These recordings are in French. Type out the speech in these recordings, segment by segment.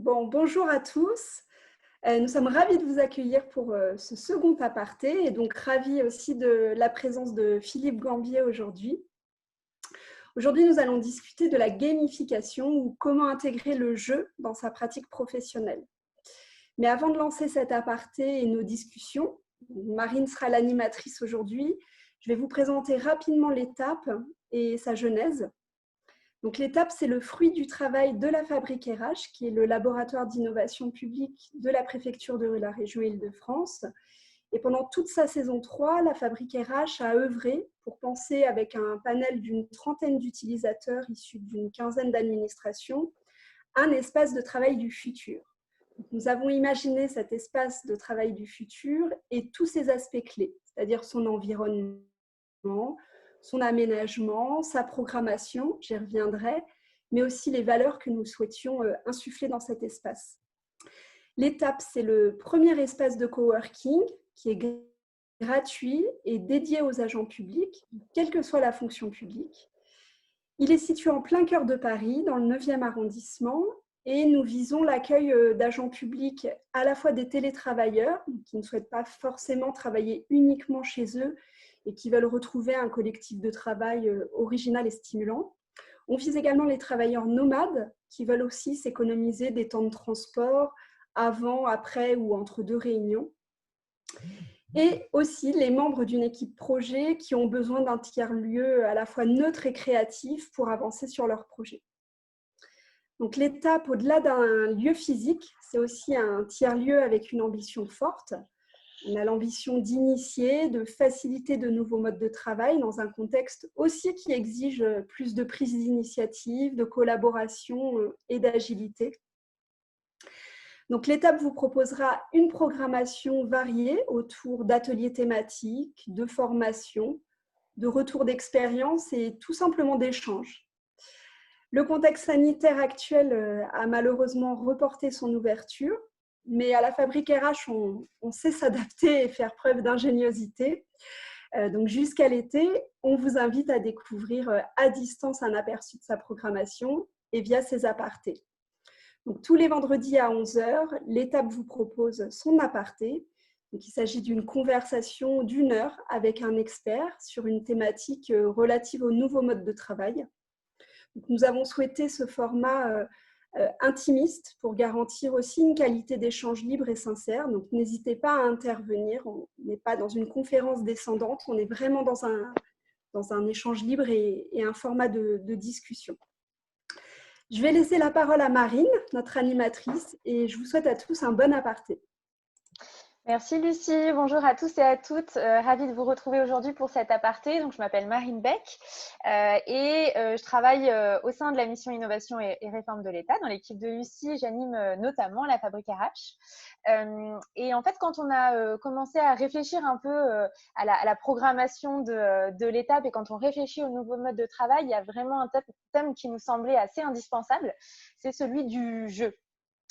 Bonjour à tous. Nous sommes ravis de vous accueillir pour ce second aparté et donc ravis aussi de la présence de Philippe Gambier aujourd'hui. Aujourd'hui, nous allons discuter de la gamification ou comment intégrer le jeu dans sa pratique professionnelle. Mais avant de lancer cet aparté et nos discussions, Marine sera l'animatrice aujourd'hui. Je vais vous présenter rapidement l'étape et sa genèse. Donc, l'étape, c'est le fruit du travail de la Fabrique RH, qui est le laboratoire d'innovation publique de la préfecture de la région Île-de-France. Et pendant toute sa saison 3, la Fabrique RH a œuvré pour penser avec un panel d'une trentaine d'utilisateurs issus d'une quinzaine d'administrations, un espace de travail du futur. Donc, nous avons imaginé cet espace de travail du futur et tous ses aspects clés, c'est-à-dire son environnement, son aménagement, sa programmation, j'y reviendrai, mais aussi les valeurs que nous souhaitions insuffler dans cet espace. L'étape, c'est le premier espace de coworking qui est gratuit et dédié aux agents publics, quelle que soit la fonction publique. Il est situé en plein cœur de Paris, dans le 9e arrondissement, et nous visons l'accueil d'agents publics, à la fois des télétravailleurs, qui ne souhaitent pas forcément travailler uniquement chez eux et qui veulent retrouver un collectif de travail original et stimulant. On vise également les travailleurs nomades, qui veulent aussi s'économiser des temps de transport avant, après ou entre deux réunions. Et aussi les membres d'une équipe projet qui ont besoin d'un tiers-lieu à la fois neutre et créatif pour avancer sur leur projet. Donc l'étape au-delà d'un lieu physique, c'est aussi un tiers-lieu avec une ambition forte. On a l'ambition d'initier, de faciliter de nouveaux modes de travail dans un contexte aussi qui exige plus de prise d'initiative, de collaboration et d'agilité. Donc, l'étape vous proposera une programmation variée autour d'ateliers thématiques, de formations, de retours d'expérience et tout simplement d'échanges. Le contexte sanitaire actuel a malheureusement reporté son ouverture, mais à la Fabrique RH, on sait s'adapter et faire preuve d'ingéniosité. Donc, jusqu'à l'été, on vous invite à découvrir à distance un aperçu de sa programmation et via ses apartés. Donc, tous les vendredis à 11h, l'étape vous propose son aparté. Donc, il s'agit d'une conversation d'1 heure avec un expert sur une thématique relative aux nouveaux modes de travail. Donc, nous avons souhaité ce format intimiste pour garantir aussi une qualité d'échange libre et sincère. Donc, n'hésitez pas à intervenir. On n'est pas dans une conférence descendante, on est vraiment dans un échange libre et un format de discussion. Je vais laisser la parole à Marine, notre animatrice, et je vous souhaite à tous un bon aparté. Merci Lucie, bonjour à tous et à toutes. Ravie de vous retrouver aujourd'hui pour cet aparté. Donc, je m'appelle Marine Beck et je travaille au sein de la mission Innovation et Réforme de l'État. Dans l'équipe de Lucie, j'anime notamment la Fabrique RH. Et en fait, quand on a commencé à réfléchir un peu à la programmation de l'étape et quand on réfléchit au nouveau mode de travail, il y a vraiment un thème qui nous semblait assez indispensable, c'est celui du jeu.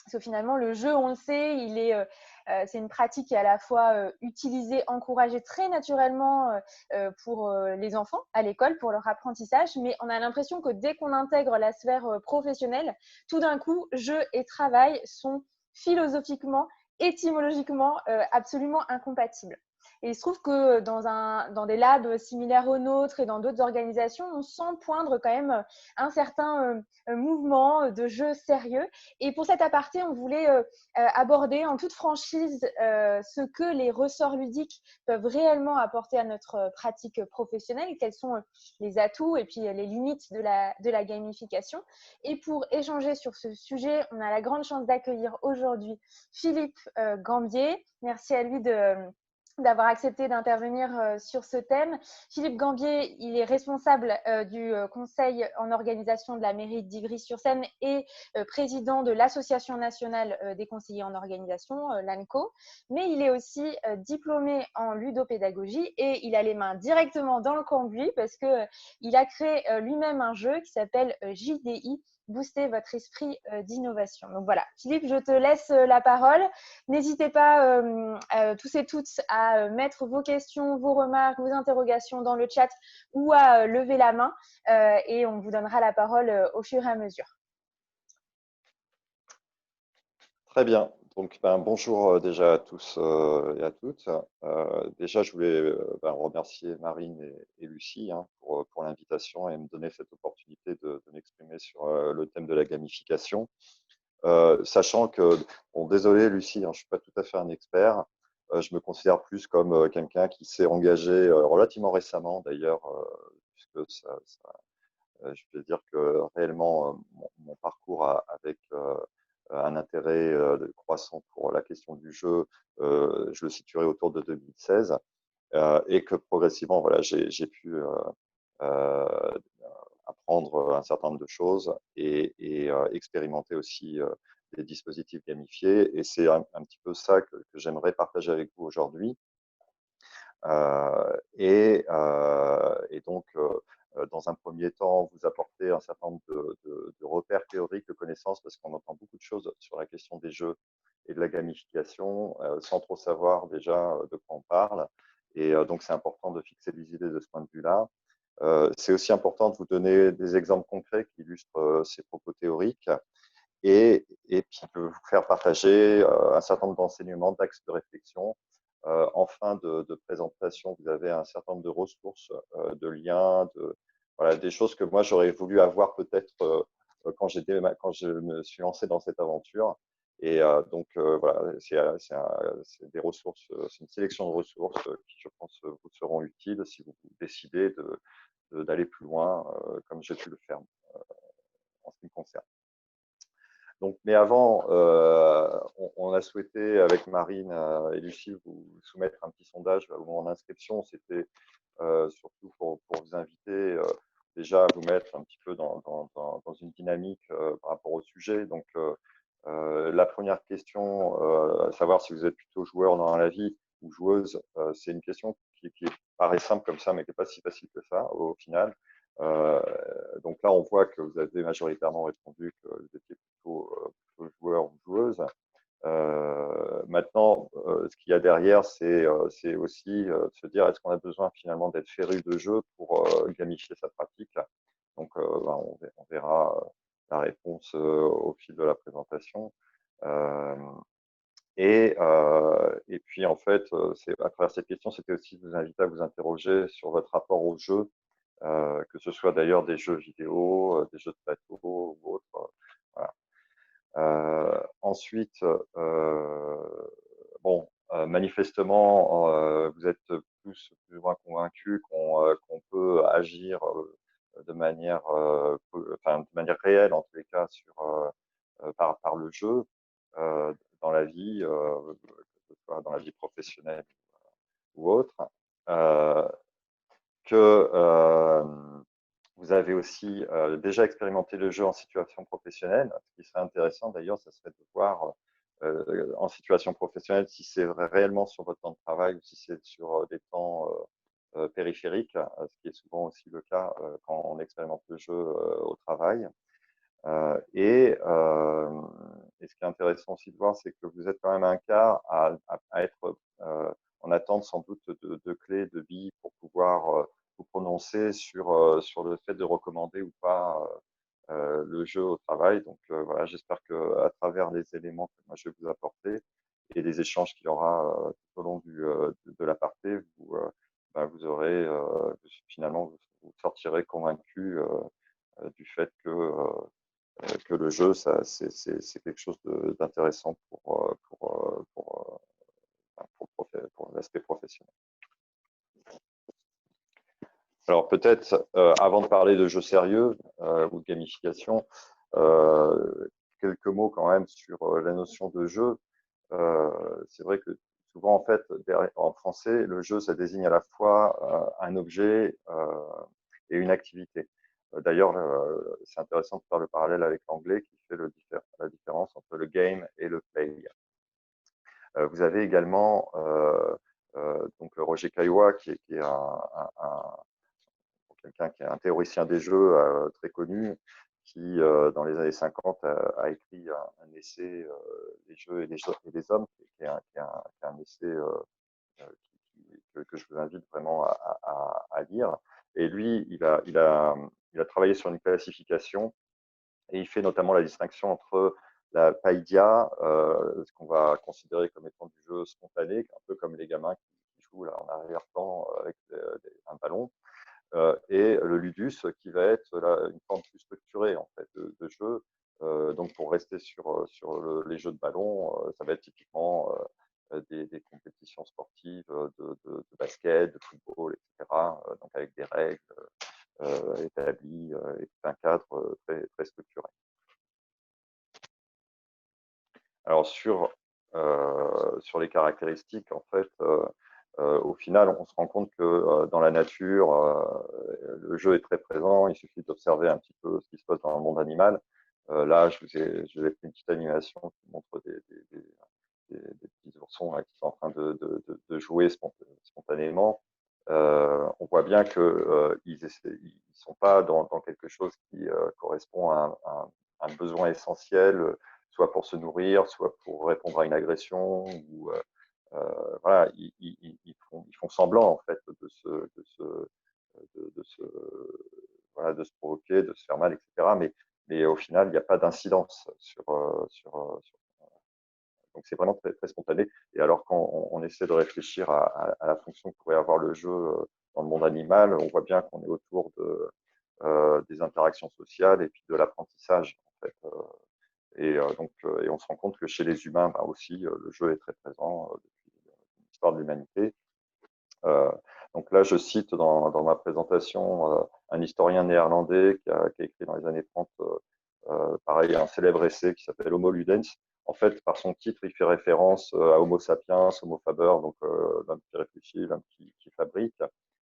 Parce que finalement, le jeu, on le sait, c'est une pratique qui est à la fois utilisée, encouragée très naturellement pour les enfants à l'école, pour leur apprentissage, mais on a l'impression que dès qu'on intègre la sphère professionnelle, tout d'un coup, jeu et travail sont philosophiquement, étymologiquement absolument incompatibles. Et il se trouve que dans des labs similaires aux nôtres et dans d'autres organisations, on sent poindre quand même un certain mouvement de jeu sérieux. Et pour cet aparté, on voulait aborder en toute franchise ce que les ressorts ludiques peuvent réellement apporter à notre pratique professionnelle, quels sont les atouts et puis les limites de la gamification. Et pour échanger sur ce sujet, on a la grande chance d'accueillir aujourd'hui Philippe Gambier. Merci à lui d'avoir accepté d'intervenir sur ce thème. Philippe Gambier, il est responsable du conseil en organisation de la mairie d'Ivry-sur-Seine et président de l'Association nationale des conseillers en organisation, l'ANCO, mais il est aussi diplômé en ludopédagogie et il a les mains directement dans le cambouis parce qu'il a créé lui-même un jeu qui s'appelle JDI, booster votre esprit d'innovation. Donc voilà, Philippe, je te laisse la parole. N'hésitez pas tous et toutes à mettre vos questions, vos remarques, vos interrogations dans le chat ou à lever la main et on vous donnera la parole au fur et à mesure. Très bien. Donc, bonjour déjà à tous et à toutes. Déjà, je voulais remercier Marine et Lucie pour l'invitation et me donner cette opportunité de m'exprimer sur le thème de la gamification. Sachant que, bon, désolé Lucie, je suis pas tout à fait un expert. Je me considère plus comme quelqu'un qui s'est engagé relativement récemment, d'ailleurs, puisque je vais dire que réellement, mon parcours avec un intérêt croissant pour la question du jeu, je le situerai autour de 2016, et que progressivement, voilà, j'ai pu euh, apprendre un certain nombre de choses et expérimenter aussi des dispositifs gamifiés. Et c'est un petit peu ça que j'aimerais partager avec vous aujourd'hui. Et donc, dans un premier temps, vous apporter un certain nombre de repères théoriques, de connaissances, parce qu'on entend beaucoup de choses sur la question des jeux et de la gamification, sans trop savoir déjà de quoi on parle. Et donc, c'est important de fixer des idées de ce point de vue-là. C'est aussi important de vous donner des exemples concrets qui illustrent ces propos théoriques et puis de vous faire partager un certain nombre d'enseignements, d'axes de réflexion. En fin de présentation, vous avez un certain nombre de ressources, de liens, voilà, des choses que moi j'aurais voulu avoir peut-être quand je me suis lancé dans cette aventure. Et donc voilà, c'est des ressources, c'est une sélection de ressources qui, je pense, vous seront utiles si vous décidez d'aller plus loin, comme j'ai pu le faire en ce qui me concerne. Donc, mais avant, on a souhaité avec Marine et Lucie vous soumettre un petit sondage au moment d'inscription. C'était surtout pour vous inviter déjà à vous mettre un petit peu dans une dynamique par rapport au sujet. Donc, la première question, à savoir si vous êtes plutôt joueur dans la vie ou joueuse, c'est une question qui paraît simple comme ça, mais qui n'est pas si facile que ça au final. Euh, donc là, on voit que vous avez majoritairement répondu que vous étiez plutôt joueur ou joueuse. Maintenant, ce qu'il y a derrière, c'est aussi se dire est-ce qu'on a besoin finalement d'être féru de jeu pour gamifier sa pratique. Donc, on verra la réponse au fil de la présentation. Euh, et puis, en fait, à travers cette question, c'était aussi de vous inviter à vous interroger sur votre rapport au jeu, que ce soit d'ailleurs des jeux vidéo, des jeux de plateau ou autres. Voilà. Ensuite, bon, manifestement, vous êtes plus ou moins convaincus qu'on peut agir de manière réelle, en tous les cas, par le jeu dans la vie, que ce soit dans la vie professionnelle ou autre. Que vous avez aussi déjà expérimenté le jeu en situation professionnelle. Ce qui serait intéressant d'ailleurs, ce serait de voir en situation professionnelle si c'est réellement sur votre temps de travail ou si c'est sur des temps périphériques, ce qui est souvent aussi le cas quand on expérimente le jeu au travail. Et ce qui est intéressant aussi de voir, c'est que vous êtes quand même un cas à être en attente sans doute de clés, de billes pour pouvoir vous prononcer sur le fait de recommander ou pas le jeu au travail. Donc voilà, j'espère qu'à travers les éléments que moi je vais vous apporter et les échanges qu'il y aura tout au long de l'aparté, vous aurez finalement vous sortirez convaincu du fait que le jeu, c'est quelque chose d'intéressant pour l'aspect professionnel. Alors peut-être, avant de parler de jeux sérieux ou de gamification, quelques mots quand même sur la notion de jeu. C'est vrai que souvent, en fait, en français, le jeu, ça désigne à la fois un objet et une activité. D'ailleurs, c'est intéressant de faire le parallèle avec l'anglais qui fait la différence entre le game et le play. Vous avez également donc Roger Caillois, qui est quelqu'un qui est un théoricien des jeux très connu, qui, dans les années 50, a écrit un essai, Les jeux et les hommes, qui est un essai que je vous invite vraiment à lire. Et lui, il a travaillé sur une classification et il fait notamment la distinction entre la païdia, ce qu'on va considérer comme étant du jeu spontané, un peu comme les gamins qui jouent là, en arrière-plan avec un ballon, et le ludus qui va être là, une forme plus structurée en fait, de jeu. Donc pour rester sur les jeux de ballon, ça va être typiquement des compétitions sportives de basket, de football, etc. Donc avec des règles établies et tout un cadre très, très structuré. Alors sur les caractéristiques, en fait, au final, on se rend compte que dans la nature, le jeu est très présent. Il suffit d'observer un petit peu ce qui se passe dans le monde animal. Là, je vous ai pris une petite animation qui montre des petits oursons là, qui sont en train de jouer spontanément. On voit bien qu'ils ne sont pas dans quelque chose qui correspond à un besoin essentiel, soit pour se nourrir, soit pour répondre à une agression. Ou, voilà, ils font semblant en fait voilà, de se provoquer, de se faire mal, etc. Mais au final, il n'y a pas d'incidence sur donc c'est vraiment très, très spontané. Et alors quand on essaie de réfléchir à la fonction que pourrait avoir le jeu dans le monde animal, on voit bien qu'on est autour des interactions sociales et puis de l'apprentissage en fait. Et on se rend compte que chez les humains bah, aussi, le jeu est très présent depuis l'histoire de l'humanité. Donc là, je cite dans ma présentation un historien néerlandais qui a écrit dans les années 30, pareil, un célèbre essai qui s'appelle Homo Ludens. En fait, par son titre, il fait référence à Homo sapiens, Homo faber, donc l'homme qui réfléchit, l'homme qui fabrique,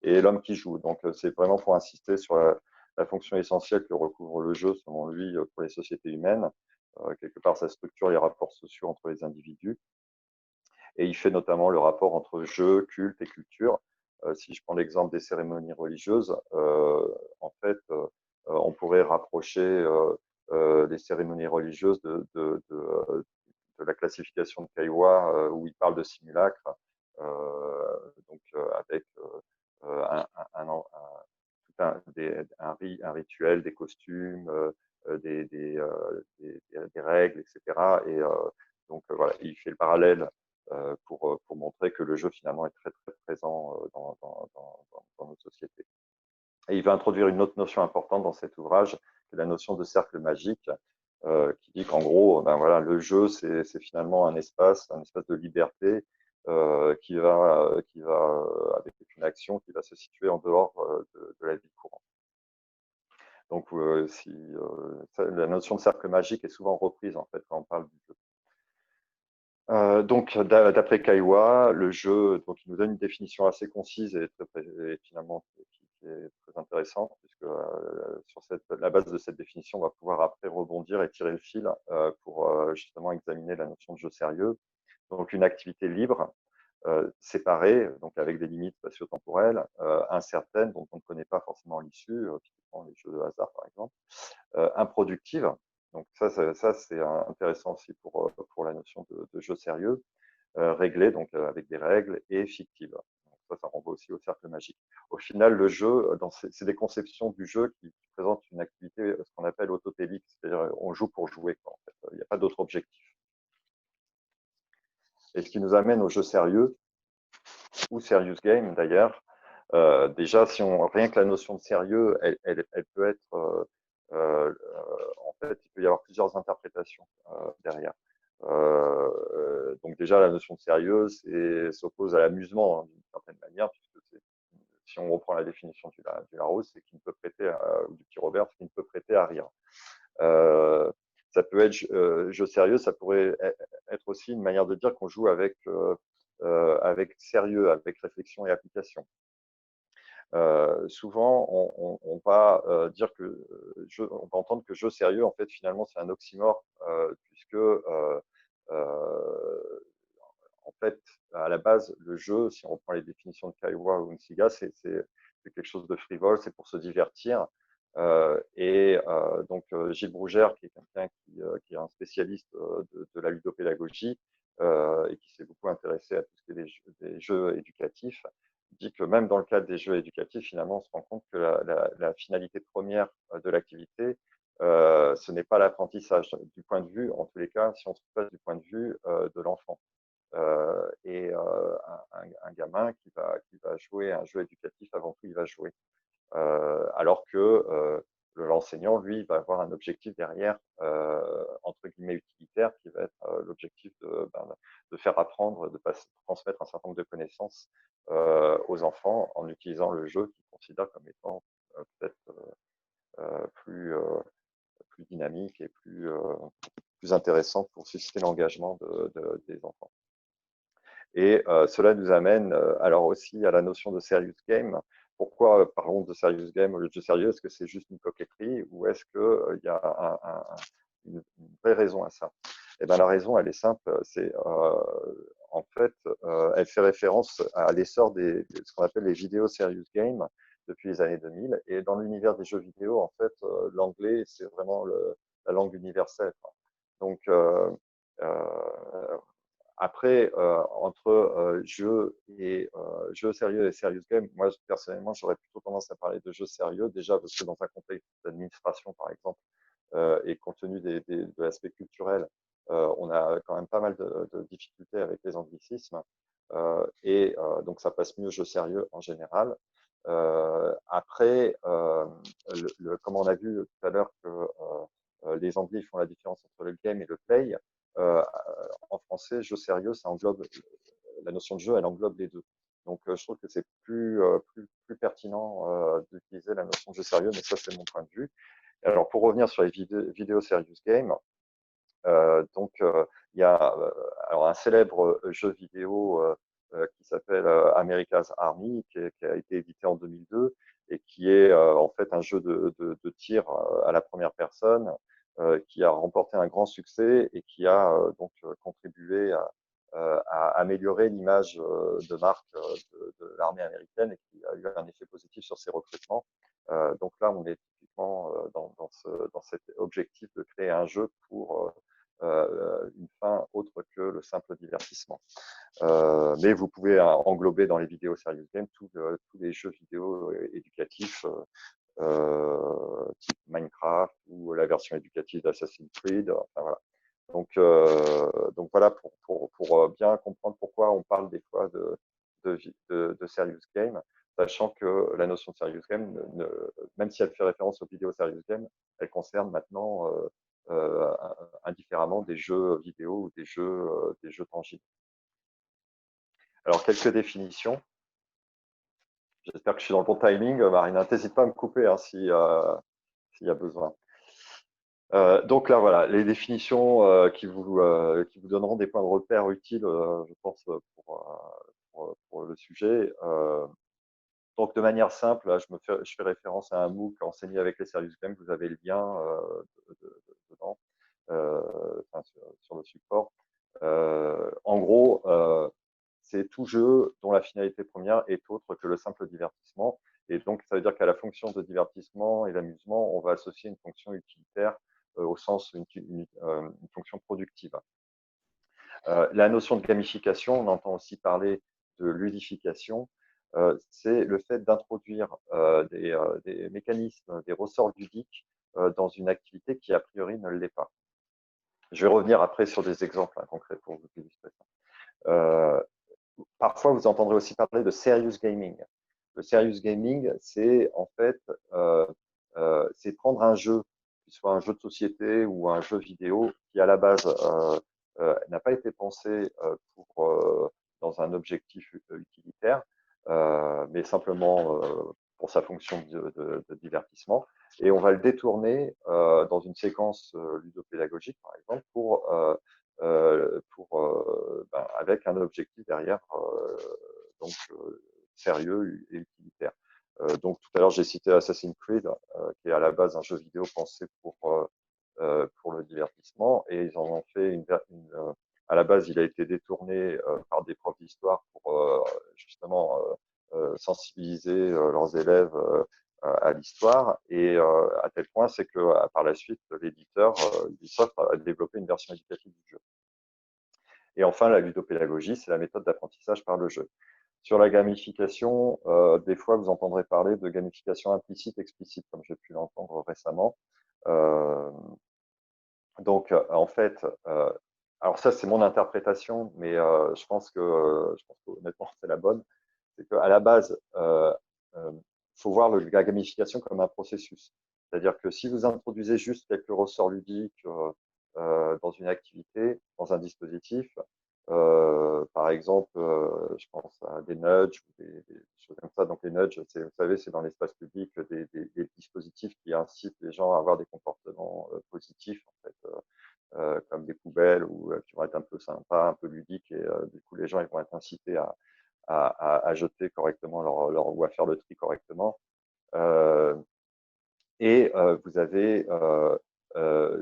et l'homme qui joue. Donc c'est vraiment pour insister sur la fonction essentielle que recouvre le jeu, selon lui, pour les sociétés humaines. Quelque part, ça structure les rapports sociaux entre les individus. Et il fait notamment le rapport entre jeu, culte et culture. Si je prends l'exemple des cérémonies religieuses, en fait, on pourrait rapprocher les cérémonies religieuses de la classification de Caillois, où il parle de simulacre, donc avec un rituel, des costumes, des règles, etc. Et donc voilà, il fait le parallèle pour montrer que le jeu finalement est très très présent dans notre société. Et il va introduire une autre notion importante dans cet ouvrage, qui est la notion de cercle magique, qui dit qu'en gros, ben voilà, le jeu c'est finalement un espace de liberté qui va avec une action qui va se situer en dehors de la vie courante. Donc, la notion de cercle magique est souvent reprise en fait quand on parle du jeu. Donc, d'après Caillois, le jeu, donc il nous donne une définition assez concise et finalement qui est très intéressante, puisque sur la base de cette définition, on va pouvoir après rebondir et tirer le fil pour justement examiner la notion de jeu sérieux. Donc, une activité libre, séparée, donc avec des limites spatio-temporelles, incertaines, dont on ne connaît pas forcément l'issue, typiquement les jeux de hasard par exemple, improductive. Donc ça c'est intéressant aussi pour la notion de jeu sérieux, réglé, donc avec des règles, et fictive. Donc ça renvoie aussi au cercle magique. Au final, le jeu, c'est des conceptions du jeu qui présentent une activité, ce qu'on appelle autotélique, c'est-à-dire on joue pour jouer, quoi, en fait. Il n'y a pas d'autre objectif. Et ce qui nous amène au jeu sérieux, ou serious game d'ailleurs. Déjà, rien que la notion de sérieux, elle peut être en fait, il peut y avoir plusieurs interprétations derrière. Donc déjà, la notion de sérieux s'oppose à l'amusement, hein, d'une certaine manière, puisque si on reprend la définition du Larousse, c'est qui ne peut prêter, ou du petit Robert, qui ne peut prêter à rire. Ça peut être jeu sérieux, ça pourrait être aussi une manière de dire qu'on joue avec sérieux, avec réflexion et application. Souvent, on va dire que on va entendre que jeu sérieux, en fait, finalement, c'est un oxymore, puisque en fait, à la base, le jeu, si on reprend les définitions de Kaiwa ou Nsiga, c'est quelque chose de frivole, c'est pour se divertir. Donc, Gilles Brougère, qui est quelqu'un qui est un spécialiste de la ludopédagogie et qui s'est beaucoup intéressé à tout ce qui est des jeux éducatifs, dit que même dans le cadre des jeux éducatifs, finalement, on se rend compte que la finalité première de l'activité, ce ce n'est pas l'apprentissage. Du point de vue, en tous les cas, si on se place du point de vue de l'enfant. Un gamin qui va jouer un jeu éducatif, avant tout, il va jouer. Alors que l'enseignant, lui, va avoir un objectif derrière, entre guillemets utilitaire, qui va être l'objectif de faire apprendre, de transmettre un certain nombre de connaissances aux enfants en utilisant le jeu qu'ils considèrent comme étant peut-être plus dynamique et plus intéressant pour susciter l'engagement des enfants. Et cela nous amène alors aussi à la notion de serious game. Pourquoi parlons de serious game au lieu de jeu sérieux? Est-ce que c'est juste une coquetterie ou est-ce qu'il y a une vraie raison à ça? Eh bien, la raison, elle est simple. C'est en fait, elle fait référence à l'essor de ce qu'on appelle les vidéos serious games depuis les années 2000. Et dans l'univers des jeux vidéo, en fait, l'anglais, c'est vraiment la langue universelle. Donc, après, entre jeux sérieux et serious game, moi personnellement, j'aurais plutôt tendance à parler de jeux sérieux, déjà parce que dans un contexte d'administration, par exemple, et compte tenu de l'aspect culturel, on a quand même pas mal de difficultés avec les anglicismes, donc ça passe mieux jeux sérieux en général. Après, comme on a vu tout à l'heure que les Anglais font la différence entre le game et le play, en français, jeu sérieux, ça englobe la notion de jeu, elle englobe les deux. Donc, je trouve que c'est plus pertinent d'utiliser la notion de jeu sérieux, mais ça, c'est mon point de vue. Alors, pour revenir sur les vidéos serious game, donc, il y a alors un célèbre jeu vidéo qui s'appelle America's Army, qui a été édité en 2002 et qui est en fait un jeu de tir à la première personne qui a remporté un grand succès et qui a donc contribué à améliorer l'image de marque de l'armée américaine et qui a eu un effet positif sur ses recrutements. Donc là, on est typiquement dans cet objectif de créer un jeu pour une fin autre que le simple divertissement. Mais vous pouvez englober dans les vidéos serious games tous les jeux vidéo éducatifs type Minecraft ou la version éducative d'Assassin's Creed. Enfin, voilà. Donc voilà, pour bien comprendre pourquoi on parle des fois de serious game, sachant que la notion de serious game, même si elle fait référence aux vidéos serious game, elle concerne maintenant indifféremment des jeux vidéo ou des jeux tangibles. Alors, quelques définitions. J'espère que je suis dans le bon timing. Marina, n'hésite pas à me couper hein, s'il y a besoin. Donc là, voilà, les définitions qui vous donneront des points de repère utiles, je pense, pour le sujet. Donc, de manière simple, là, je fais référence à un MOOC enseigné avec les serious games. Vous avez le lien dedans, sur le support. En gros, c'est tout jeu dont la finalité première est autre que le simple divertissement. Et donc, ça veut dire qu'à la fonction de divertissement et d'amusement, on va associer une fonction utilitaire au sens une fonction productive. La notion de gamification, on entend aussi parler de ludification. C'est le fait d'introduire des mécanismes, des ressorts ludiques dans une activité qui a priori ne l'est pas. Je vais revenir après sur des exemples concrets pour vous illustrer ça. Parfois, vous entendrez aussi parler de serious gaming. Le serious gaming, c'est en fait, c'est prendre un jeu, qu'il soit un jeu de société ou un jeu vidéo, qui à la base n'a pas été pensé dans un objectif utilitaire, mais simplement pour sa fonction de divertissement. Et on va le détourner dans une séquence ludopédagogique, par exemple, avec un objectif derrière donc sérieux et utilitaire. Donc tout à l'heure j'ai cité Assassin's Creed qui est à la base un jeu vidéo pensé pour le divertissement et ils en ont fait à la base il a été détourné par des profs d'histoire pour justement sensibiliser leurs élèves à l'histoire et à tel point c'est que par la suite l'éditeur Ubisoft a développé une version éducative du jeu. Et enfin, la ludopédagogie, c'est la méthode d'apprentissage par le jeu. Sur la gamification, des fois, vous entendrez parler de gamification implicite, explicite, comme j'ai pu l'entendre récemment. Donc, en fait, alors ça, c'est mon interprétation, mais je pense qu'honnêtement, c'est la bonne. C'est qu'à la base, faut voir la gamification comme un processus. C'est-à-dire que si vous introduisez juste quelques ressorts ludiques dans une activité, dans un dispositif, par exemple, je pense à des nudges, des choses comme ça. Donc les nudges, vous savez, c'est dans l'espace public des dispositifs qui incitent les gens à avoir des comportements positifs, en fait, comme des poubelles ou qui vont être un peu sympas, un peu ludiques, et du coup les gens ils vont être incités à jeter correctement ou à faire le tri correctement. Euh, et vous avez,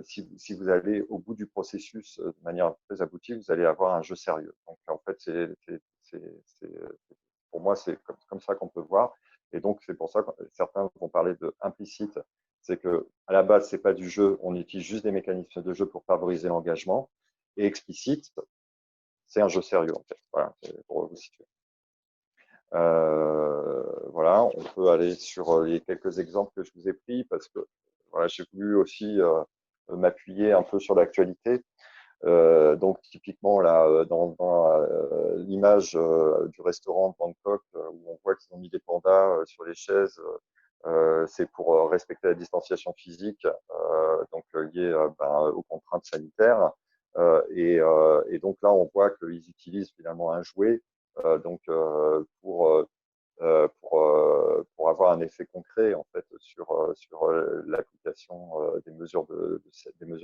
si vous allez au bout du processus de manière très aboutie, vous allez avoir un jeu sérieux. Donc en fait, pour moi, c'est comme ça qu'on peut voir. Et donc c'est pour ça que certains vont parler de implicite. C'est que à la base, c'est pas du jeu, on utilise juste des mécanismes de jeu pour favoriser l'engagement. Et explicite, c'est un jeu sérieux en fait. Voilà, pour vous situer. Voilà, on peut aller sur les quelques exemples que je vous ai pris parce que voilà, j'ai voulu aussi m'appuyer un peu sur l'actualité. Donc typiquement là, dans l'image du restaurant de Bangkok où on voit qu'ils ont mis des pandas sur les chaises, c'est pour respecter la distanciation physique, donc liée aux contraintes sanitaires. Et donc là, on voit qu'ils utilisent finalement un jouet donc pour avoir un effet concret en fait sur l'application des mesures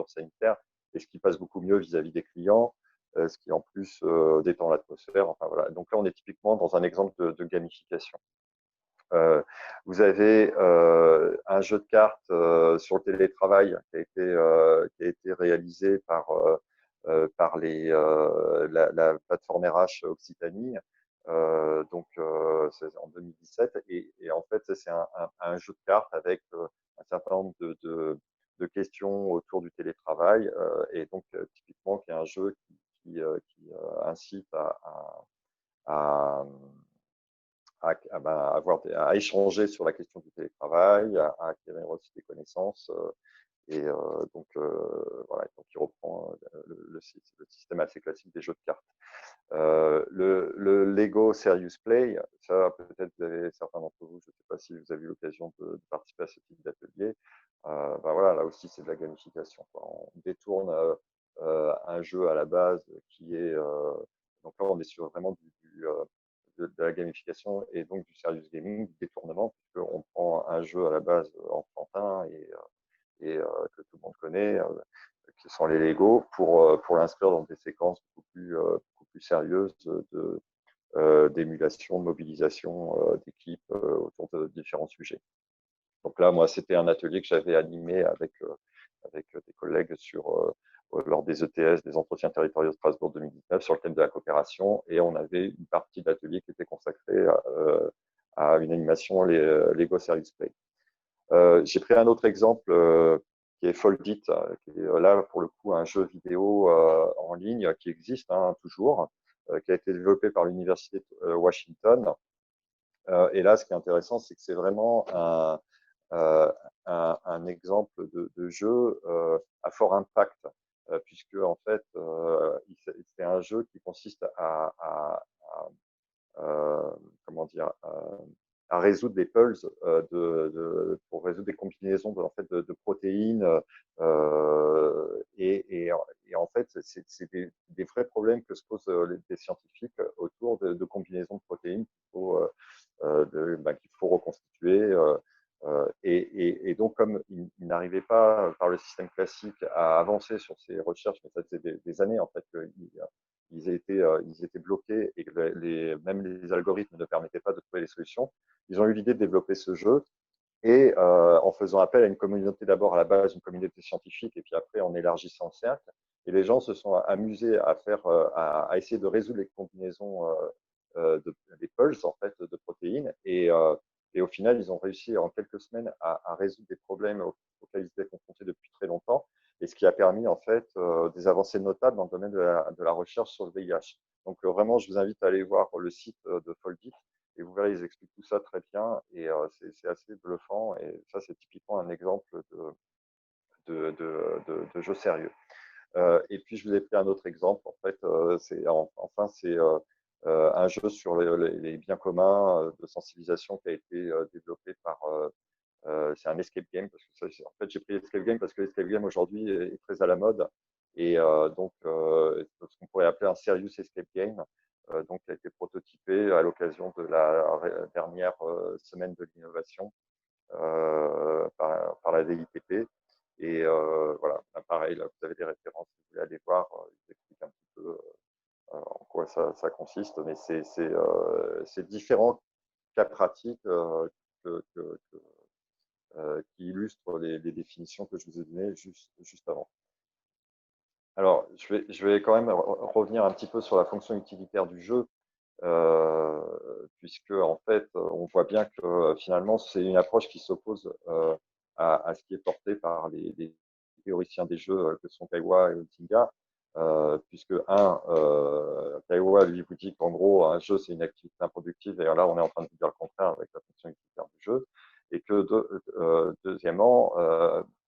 sanitaires, et ce qui passe beaucoup mieux vis-à-vis des clients, ce qui en plus détend l'atmosphère. Enfin voilà. Donc là, on est typiquement dans un exemple de gamification. Vous avez un jeu de cartes sur le télétravail qui a été réalisé par la plateforme RH Occitanie. Donc, c'est en 2017. Et en fait, c'est un jeu de cartes avec un certain nombre de questions autour du télétravail. Et donc, typiquement, qui est un jeu qui incite à à échanger sur la question du télétravail, à acquérir aussi des connaissances. Voilà, donc il reprend le système assez classique des jeux de cartes. Le Lego Serious Play, ça peut-être vous avez certains d'entre vous, je ne sais pas si vous avez eu l'occasion de participer à ce type d'atelier. Voilà, là aussi c'est de la gamification, quoi. On détourne un jeu à la base qui est donc là on est sur vraiment de la gamification et donc du serious gaming, du détournement, puisqu'on prend un jeu à la base enfantin et que tout le monde connaît, qui sont les Lego, pour l'inscrire dans des séquences beaucoup plus sérieuses d'émulation, de mobilisation d'équipes autour de différents sujets. Donc là, moi, c'était un atelier que j'avais animé avec des collègues lors des ETS, des entretiens territoriaux de Strasbourg 2019, sur le thème de la coopération. Et on avait une partie de l'atelier qui était consacrée à une animation Lego Serious Play. J'ai pris un autre exemple qui est Foldit, qui est là pour le coup un jeu vidéo en ligne qui existe toujours, qui a été développé par l'Université de Washington. Et là, ce qui est intéressant, c'est que c'est vraiment un exemple de jeu à fort impact, puisque en fait, c'est un jeu qui consiste comment dire, à résoudre des puzzles pour résoudre des combinaisons de protéines. En fait, c'est des vrais problèmes que se posent des scientifiques autour de combinaisons de protéines qu'il faut reconstituer. Donc, comme ils n'arrivaient pas par le système classique à avancer sur ces recherches, mais ça faisait des années en fait ils étaient bloqués et que même les algorithmes ne permettaient pas de trouver les solutions, ils ont eu l'idée de développer ce jeu et en faisant appel à une communauté, d'abord à la base, une communauté scientifique, et puis après en élargissant le cercle. Et les gens se sont amusés à essayer de résoudre les combinaisons des pulses en fait, de protéines. Et au final, ils ont réussi en quelques semaines à résoudre des problèmes auxquels ils étaient confrontés depuis très longtemps, et ce qui a permis en fait des avancées notables dans le domaine de la recherche sur le VIH. Donc vraiment, je vous invite à aller voir le site de Foldit, et vous verrez, ils expliquent tout ça très bien, et c'est assez bluffant. Et ça, c'est typiquement un exemple de jeux sérieux. Et puis, je vous ai pris un autre exemple. En fait, c'est un jeu sur les biens communs de sensibilisation qui a été développé par. C'est un escape game. Parce que en fait, j'ai pris l'escape game parce que l'escape game aujourd'hui est très à la mode. Et donc, ce qu'on pourrait appeler un serious escape game, donc, qui a été prototypé à l'occasion de la dernière semaine de l'innovation par la DIPP. Et voilà, pareil, là, vous avez des références, si vous voulez aller voir, ils expliquent un petit peu en quoi ça consiste, mais c'est différents cas pratiques qui illustrent les définitions que je vous ai données juste avant. Alors, je vais quand même revenir un petit peu sur la fonction utilitaire du jeu, puisque en fait, on voit bien que finalement, c'est une approche qui s'oppose à ce qui est porté par les théoriciens des jeux que sont Kaiwa et Huizinga, puisque Kaiwa lui vous dit qu'en gros, un jeu, c'est une activité improductive, et là, on est en train de dire le contraire avec la fonction utilitaire du jeu, et que deuxièmement,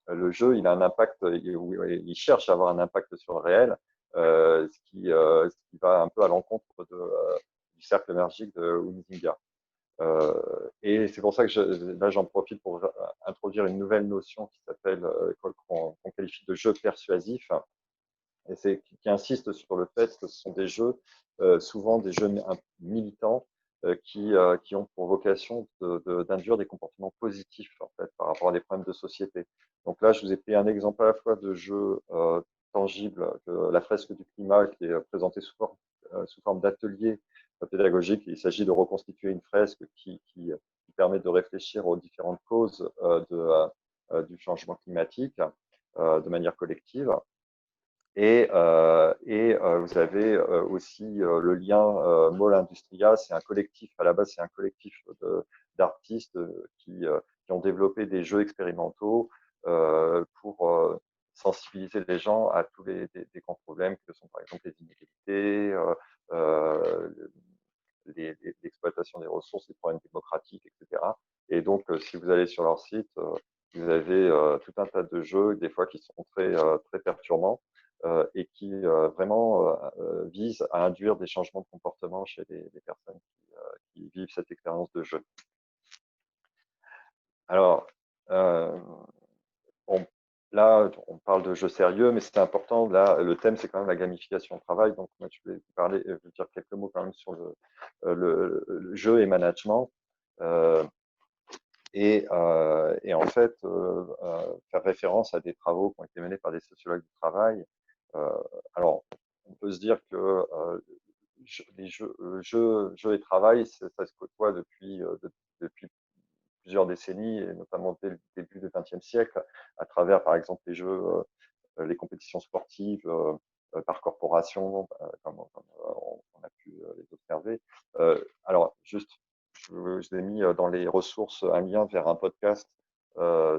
le jeu, il a un impact, il cherche à avoir un impact sur le réel, ce qui va un peu à l'encontre du cercle énergique de Huizinga. Et c'est pour ça que là, j'en profite pour introduire une nouvelle notion qui s'appelle, qu'on qualifie de jeu persuasif, et qui insiste sur le fait que ce sont des jeux, souvent des jeux militants, qui ont pour vocation d'induire des comportements positifs en fait, par rapport à des problèmes de société. Donc là, je vous ai pris un exemple à la fois de jeu tangible, la fresque du climat, qui est présentée sous forme d'atelier pédagogique. Il s'agit de reconstituer une fresque qui permet de réfléchir aux différentes causes du changement climatique de manière collective. Et vous avez aussi le lien Mall Industria. C'est un collectif, à la base, c'est un collectif d'artistes qui ont développé des jeux expérimentaux pour sensibiliser les gens à tous des grands problèmes que sont par exemple les inégalités, l'exploitation des ressources, les problèmes démocratiques, etc. Et donc, si vous allez sur leur site, vous avez tout un tas de jeux, des fois qui sont très perturbants, et qui vraiment visent à induire des changements de comportement chez les personnes qui vivent cette expérience de jeu. Alors, là, on parle de jeux sérieux, mais c'est important. Là, le thème, c'est quand même la gamification au travail. Donc, moi, je vais vous dire quelques mots quand même sur le jeu et management. Et en fait, faire référence à des travaux qui ont été menés par des sociologues du travail. Alors, on peut se dire que les jeux et travail, ça se côtoie depuis plusieurs décennies, et notamment dès le début du XXe siècle, à travers, par exemple, les jeux, les compétitions sportives par corporation, comme on a pu les observer. Alors, juste, je vous ai mis dans les ressources un lien vers un podcast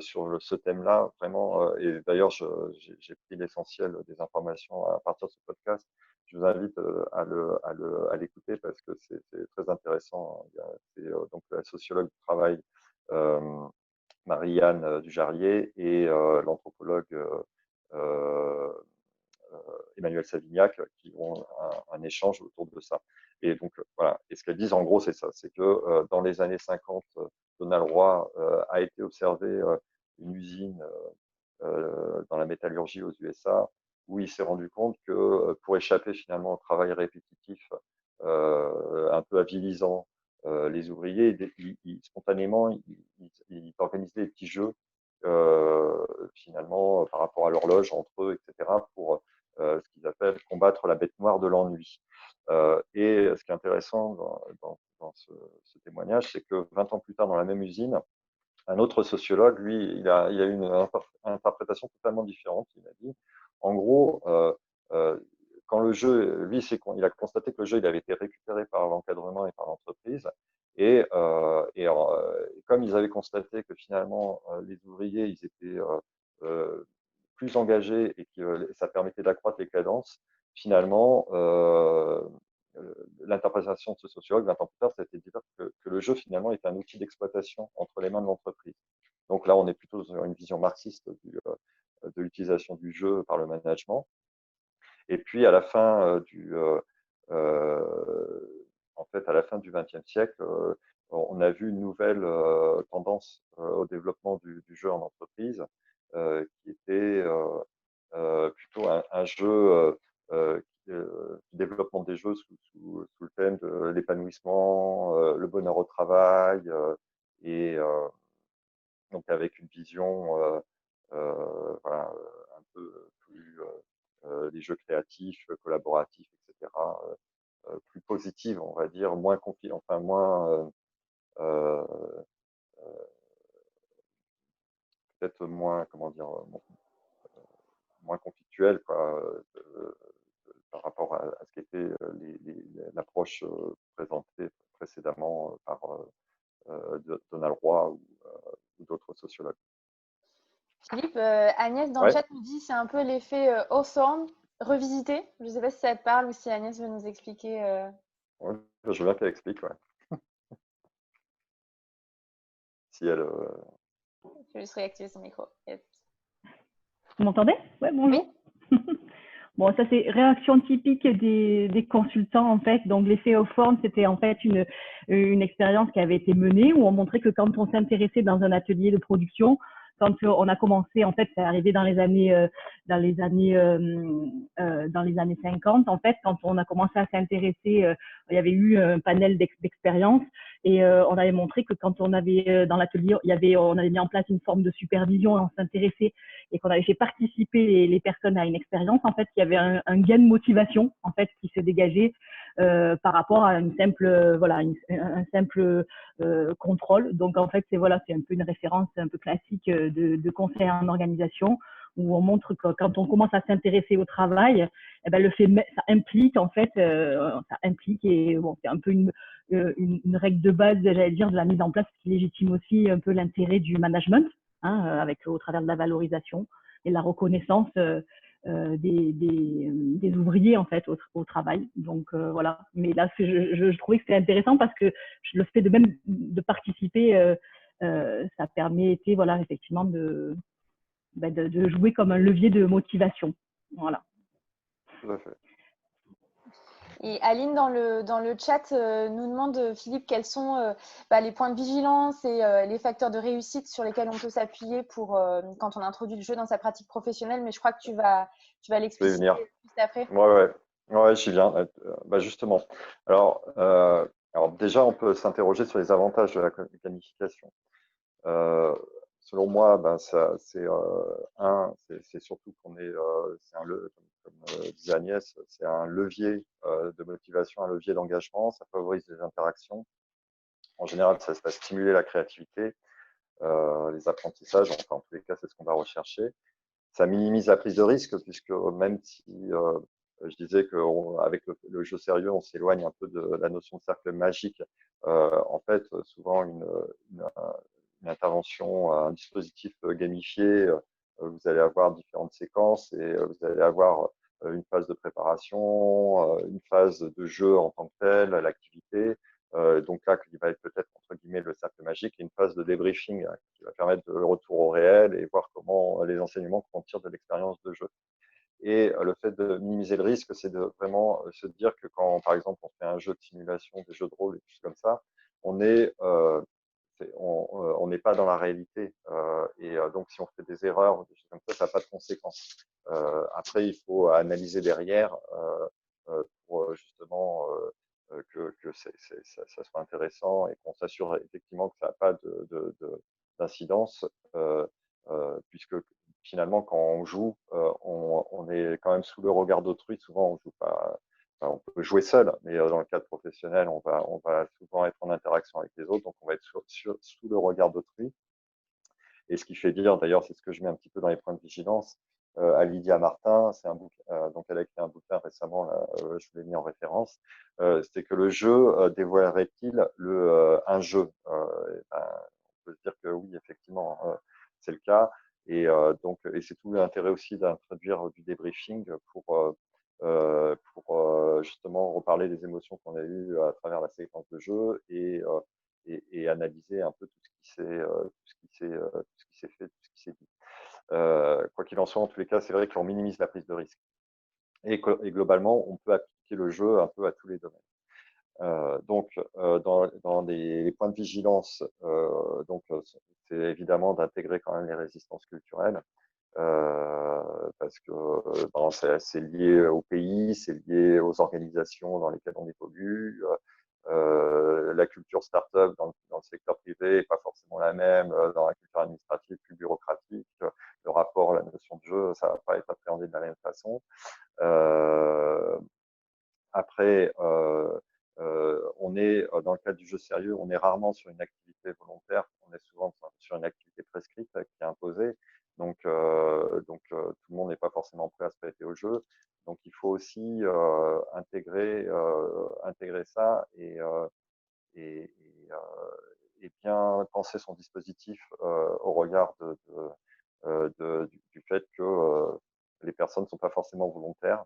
sur ce thème-là, vraiment. Et d'ailleurs, j'ai pris l'essentiel des informations à partir de ce podcast. Je vous invite à l'écouter parce que c'est très intéressant. C'est donc la sociologue du travail Marie-Anne Dujarrier et l'anthropologue Emmanuel Savignac qui ont un échange autour de ça. Et donc, voilà. Et ce qu'elles disent, en gros, c'est ça. C'est que dans les années 50, Donald Roy a été observé une usine dans la métallurgie aux USA où il s'est rendu compte que pour échapper finalement au travail répétitif, un peu avilisant, les ouvriers, spontanément, ils organisaient des petits jeux finalement par rapport à l'horloge entre eux, etc., pour ce qu'ils appellent combattre la bête noire de l'ennui. Et ce qui est intéressant dans ce témoignage, c'est que 20 ans plus tard, dans la même usine, un autre sociologue, lui, il a eu une interprétation totalement différente. Il a dit, en gros, quand le jeu, lui, il a constaté que le jeu, il avait été récupéré par l'encadrement et par l'entreprise. Et comme ils avaient constaté que finalement, les ouvriers, ils étaient plus engagés et que ça permettait d'accroître les cadences, finalement, l'interprétation de ce sociologue 20 ans plus tard, c'était de dire que le jeu finalement est un outil d'exploitation entre les mains de l'entreprise. Donc là, on est plutôt sur une vision marxiste de l'utilisation du jeu par le management. Et puis à la fin en fait, à la fin du XXe siècle, on a vu une nouvelle tendance au développement du jeu en entreprise, qui était plutôt un jeu, développement des jeux sous le thème de l'épanouissement, le bonheur au travail, et donc avec une vision voilà, un peu plus les jeux créatifs, collaboratifs, etc., plus positive, on va dire, moins enfin moins peut-être moins, comment dire, moins conflictuel, quoi, par rapport à ce qu'était l'approche présentée précédemment par Donald Roy ou d'autres sociologues. Philippe, Agnès dans le Ouais, chat nous dit c'est un peu l'effet Hawthorne revisité. Je ne sais pas si ça te parle ou si Agnès veut nous expliquer. ouais, je veux bien qu'elle explique, ouais. Si elle, Je vais juste réactiver son micro. Yes. Vous m'entendez? Ouais, bonjour. Oui. Bon, ça c'est réaction typique des consultants en fait. Donc l'effet Hawthorne, c'était en fait une expérience qui avait été menée où on montrait que quand on s'intéressait dans un atelier de production, quand on a commencé, en fait, c'est arrivé dans les années 50, en fait, quand on a commencé à s'intéresser, il y avait eu un panel d'expériences et on avait montré que quand on avait dans l'atelier, on avait mis en place une forme de supervision et on s'intéressait et qu'on avait fait participer les personnes à une expérience, en fait, il y avait un gain de motivation, en fait, qui se dégageait par rapport à une simple, un simple contrôle. Donc, en fait, c'est un peu une référence un peu classique de conseil en organisation où on montre que quand on commence à s'intéresser au travail, eh ben, ça implique, en fait, et bon, c'est un peu une règle de base, j'allais dire, de la mise en place qui légitime aussi un peu l'intérêt du management, au travers de la valorisation et de la reconnaissance des ouvriers en fait au travail. Donc voilà. Mais là, je trouvais que c'était intéressant parce que le fait de participer, ça permettait voilà effectivement de jouer comme un levier de motivation. Voilà. tout à fait. Et Aline, dans le chat, nous demande, Philippe, quels sont les points de vigilance et les facteurs de réussite sur lesquels on peut s'appuyer pour quand on introduit le jeu dans sa pratique professionnelle. Mais je crois que tu vas l'expliciter juste après. Ouais, j'y viens. Justement. Alors déjà, on peut s'interroger sur les avantages de la gamification. Selon moi, c'est surtout qu'on est, comme disait Agnès, c'est un levier de motivation, un levier d'engagement, ça favorise les interactions. En général, ça va stimuler la créativité, les apprentissages, enfin en tous les cas, c'est ce qu'on va rechercher. Ça minimise la prise de risque, puisque même si je disais qu'avec le jeu sérieux, on s'éloigne un peu de la notion de cercle magique, en fait, souvent une intervention, un dispositif gamifié, vous allez avoir différentes séquences et vous allez avoir une phase de préparation, une phase de jeu en tant que telle, l'activité. Donc là, qui va être peut-être entre guillemets le cercle magique, et une phase de débriefing qui va permettre le retour au réel et voir comment les enseignements qu'on tire de l'expérience de jeu. Et le fait de minimiser le risque, c'est de vraiment se dire que quand, par exemple, on fait un jeu de simulation, des jeux de rôle et tout comme ça, on n'est pas dans la réalité. Donc, si on fait des erreurs, des choses comme ça n'a pas de conséquences. Après, il faut analyser derrière pour justement que ça soit intéressant et qu'on s'assure effectivement que ça n'a pas d'incidence, puisque finalement, quand on joue, on est quand même sous le regard d'autrui. Souvent, on joue pas. Enfin, on peut jouer seul, mais dans le cadre professionnel, on va souvent être en interaction avec les autres, donc on va être sous le regard d'autrui. Et ce qui fait dire, d'ailleurs, c'est ce que je mets un petit peu dans les points de vigilance, à Lydia Martin, c'est un bouquin, donc elle a écrit un bouquin récemment, là, je vous l'ai mis en référence, c'est que le jeu dévoilerait-il un jeu On peut se dire que oui, effectivement, c'est le cas. Et c'est tout l'intérêt aussi d'introduire du débriefing pour justement reparler des émotions qu'on a eues à travers la séquence de jeu et analyser un peu tout ce qui s'est fait, tout ce qui s'est dit. Quoi qu'il en soit, en tous les cas, c'est vrai qu'on minimise la prise de risque. Et globalement, on peut appliquer le jeu un peu à tous les domaines. Dans les points de vigilance, c'est évidemment d'intégrer quand même les résistances culturelles, parce que c'est lié au pays, c'est lié aux organisations dans lesquelles on évolue. La culture start-up dans le secteur privé n'est pas forcément la même, dans la culture administrative plus bureaucratique. Le rapport, la notion de jeu, ça ne va pas être appréhendé de la même façon. Après, on est dans le cadre du jeu sérieux, on est rarement sur une activité volontaire, on est souvent sur une activité prescrite qui est imposée. Donc, tout le monde n'est pas forcément prêt à se prêter au jeu. Donc, il faut aussi intégrer ça et, et bien penser son dispositif au regard du fait que les personnes ne sont pas forcément volontaires.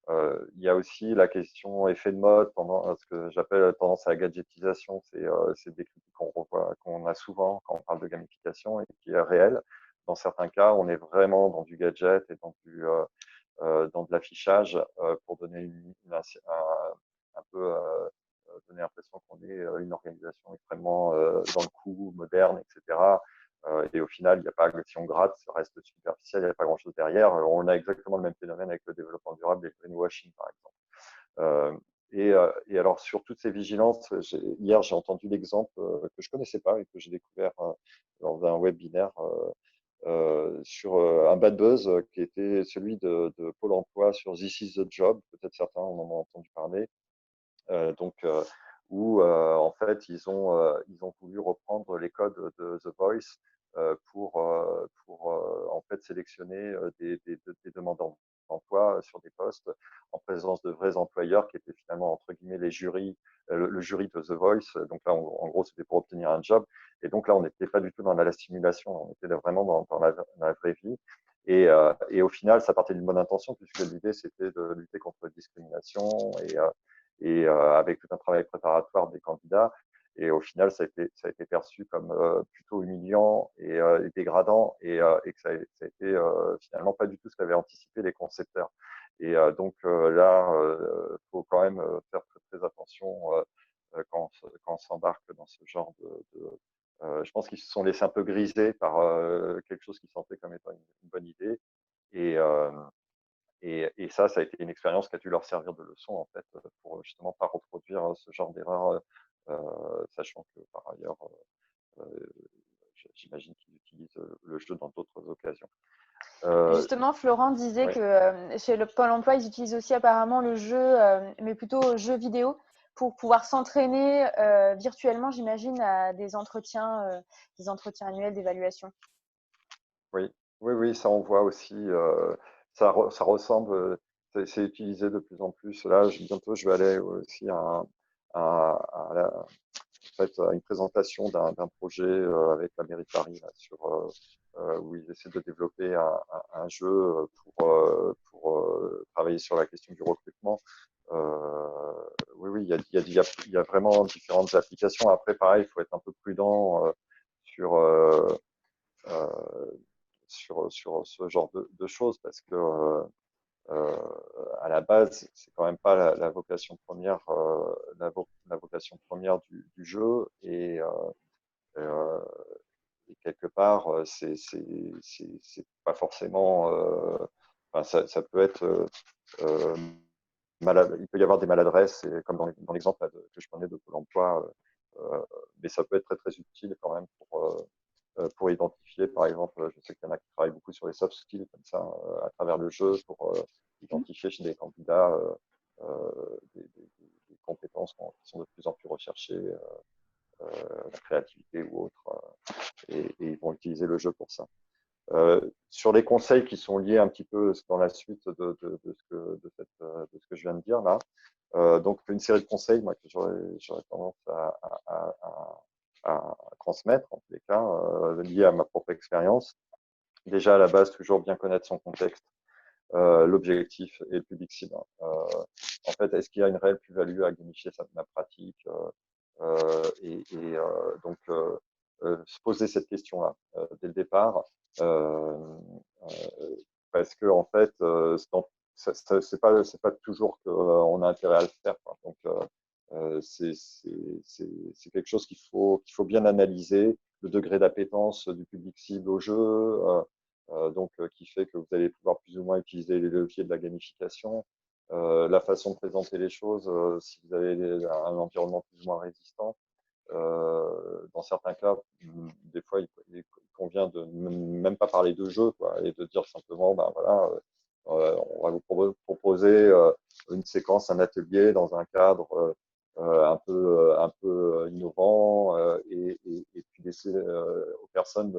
Il y a aussi la question effet de mode, ce que j'appelle tendance à la gadgetisation. C'est des critiques qu'on a souvent quand on parle de gamification et qui est réel. Dans certains cas, on est vraiment dans du gadget et dans de l'affichage pour donner un peu donner l'impression qu'on est une organisation extrêmement dans le coup, moderne, etc. Et au final, il n'y a pas, si on gratte, ça reste superficiel, il n'y a pas grand-chose derrière. On a exactement le même phénomène avec le développement durable et le greenwashing, par exemple. Et alors, sur toutes ces vigilances, hier, j'ai entendu l'exemple que je ne connaissais pas et que j'ai découvert lors d'un webinaire sur un bad buzz qui était celui de Pôle emploi sur This is the Job. Peut-être certains en ont entendu parler. Où en fait ils ont voulu reprendre les codes de The Voice pour en fait sélectionner des demandeurs d'emploi sur des postes en présence de vrais employeurs qui étaient finalement entre guillemets les jurys, le jury de The Voice. Donc là, en gros, c'était pour obtenir un job. Et donc là, on n'était pas du tout dans la stimulation, on était vraiment dans la vraie vie. Et au final, ça partait d'une bonne intention puisque l'idée c'était de lutter contre la discrimination et avec tout un travail préparatoire des candidats. Et au final, ça a été perçu comme plutôt humiliant et dégradant et que ça a été finalement pas du tout ce qu'avaient anticipé les concepteurs. Et donc là, faut quand même faire très attention quand on s'embarque dans ce genre je pense qu'ils se sont laissés un peu griser par quelque chose qu'ils sentaient comme étant une bonne idée. Et, et ça a été une expérience qui a dû leur servir de leçon, en fait, pour justement pas reproduire ce genre d'erreur, sachant que par ailleurs, j'imagine qu'ils utilisent le jeu dans d'autres occasions. Justement, Florent disait ouais. que chez le Pôle emploi, ils utilisent aussi apparemment le jeu, mais plutôt jeu vidéo, pour pouvoir s'entraîner virtuellement, j'imagine, à des entretiens annuels d'évaluation. Oui, ça on voit aussi. Ça ressemble, c'est utilisé de plus en plus. Là, bientôt, je vais aller aussi en fait, à une présentation d'un projet avec la mairie de Paris là, où ils essaient de développer un jeu pour travailler sur la question du recrutement. Oui, il y a vraiment différentes applications. Après, pareil, il faut être un peu prudent sur sur ce genre de choses parce que à la base, c'est quand même pas la vocation première, la vocation première du jeu et quelque part, c'est pas forcément. Enfin, ça peut être il peut y avoir des maladresses, comme dans l'exemple que je prenais de Pôle emploi, mais ça peut être très utile quand même pour identifier, par exemple, je sais qu'il y en a qui travaillent beaucoup sur les soft skills comme ça, à travers le jeu, pour identifier chez des candidats des compétences qui sont de plus en plus recherchées, la créativité ou autre, et ils vont utiliser le jeu pour ça. Sur les conseils qui sont liés un petit peu dans la suite de ce que je viens de dire là, donc une série de conseils moi, que j'aurais tendance à transmettre, en tous les cas, liés à ma propre expérience. Déjà, à la base, toujours bien connaître son contexte, l'objectif et le public cible. En fait, est-ce qu'il y a une réelle plus-value à gamifier ma pratique donc, se poser cette question-là dès le départ. euh, euh, parce que en fait, c'est pas toujours qu'on a intérêt à le faire, quoi. Donc, c'est quelque chose qu'il faut bien analyser, le degré d'appétence du public cible au jeu, qui fait que vous allez pouvoir plus ou moins utiliser les leviers de la gamification, la façon de présenter les choses, si vous avez un environnement plus ou moins résistant. Dans certains cas, des fois, il convient de même pas parler de jeu, quoi, et de dire simplement, ben voilà, on va vous proposer une séquence, un atelier dans un cadre un peu innovant, et puis laisser aux personnes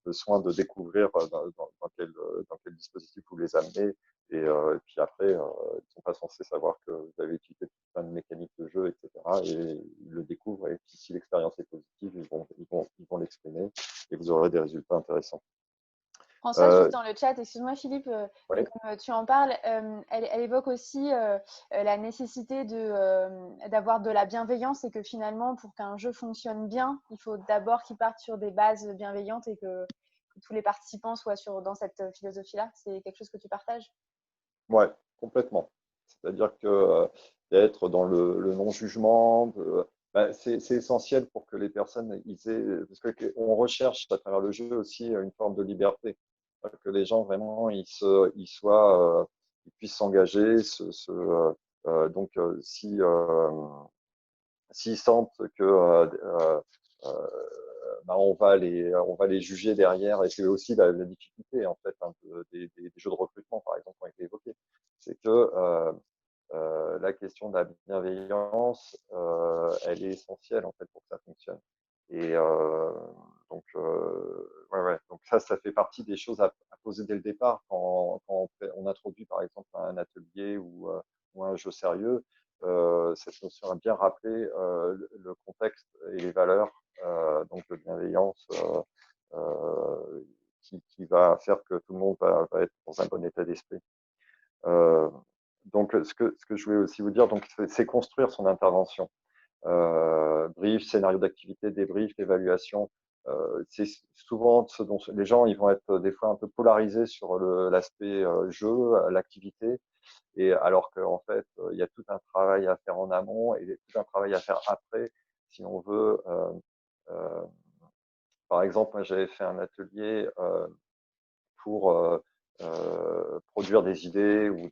le soin de découvrir dans quel dispositif vous les amenez. Et puis après, ils ne sont pas censés savoir que vous avez utilisé plein de mécaniques de jeu, etc. Et ils le découvrent. Et puis, si l'expérience est positive, ils vont l'exprimer et vous aurez des résultats intéressants. Françoise, juste dans le chat, excuse-moi Philippe, mais Ouais. comme tu en parles, elle évoque aussi la nécessité d'avoir de la bienveillance et que finalement, pour qu'un jeu fonctionne bien, il faut d'abord qu'il parte sur des bases bienveillantes et que tous les participants soient dans cette philosophie-là. C'est quelque chose que tu partages? Ouais, complètement. C'est-à-dire que d'être dans le non-jugement, c'est essentiel pour que les personnes ils aient, parce qu'on recherche à travers le jeu aussi une forme de liberté, que les gens vraiment ils puissent s'engager, s'ils sentent que on va les juger derrière, et c'est aussi la difficulté en fait des jeux de recrutement par exemple ont été évoqués, c'est que la question de la bienveillance, elle est essentielle en fait pour que ça fonctionne. Et donc ça fait partie des choses à poser dès le départ quand on introduit par exemple un atelier ou un jeu sérieux. Cette notion a bien rappelé le contexte et les valeurs, donc de bienveillance, qui va faire que tout le monde va être dans un bon état d'esprit. Donc, ce que je voulais aussi vous dire, c'est construire son intervention. Brief, scénario d'activité, débrief, évaluation. C'est souvent ce dont les gens ils vont être des fois un peu polarisés sur l'aspect jeu, l'activité, et alors qu'en fait, il y a tout un travail à faire en amont et tout un travail à faire après, si on veut. Euh, Par exemple, moi, j'avais fait un atelier pour produire des idées ou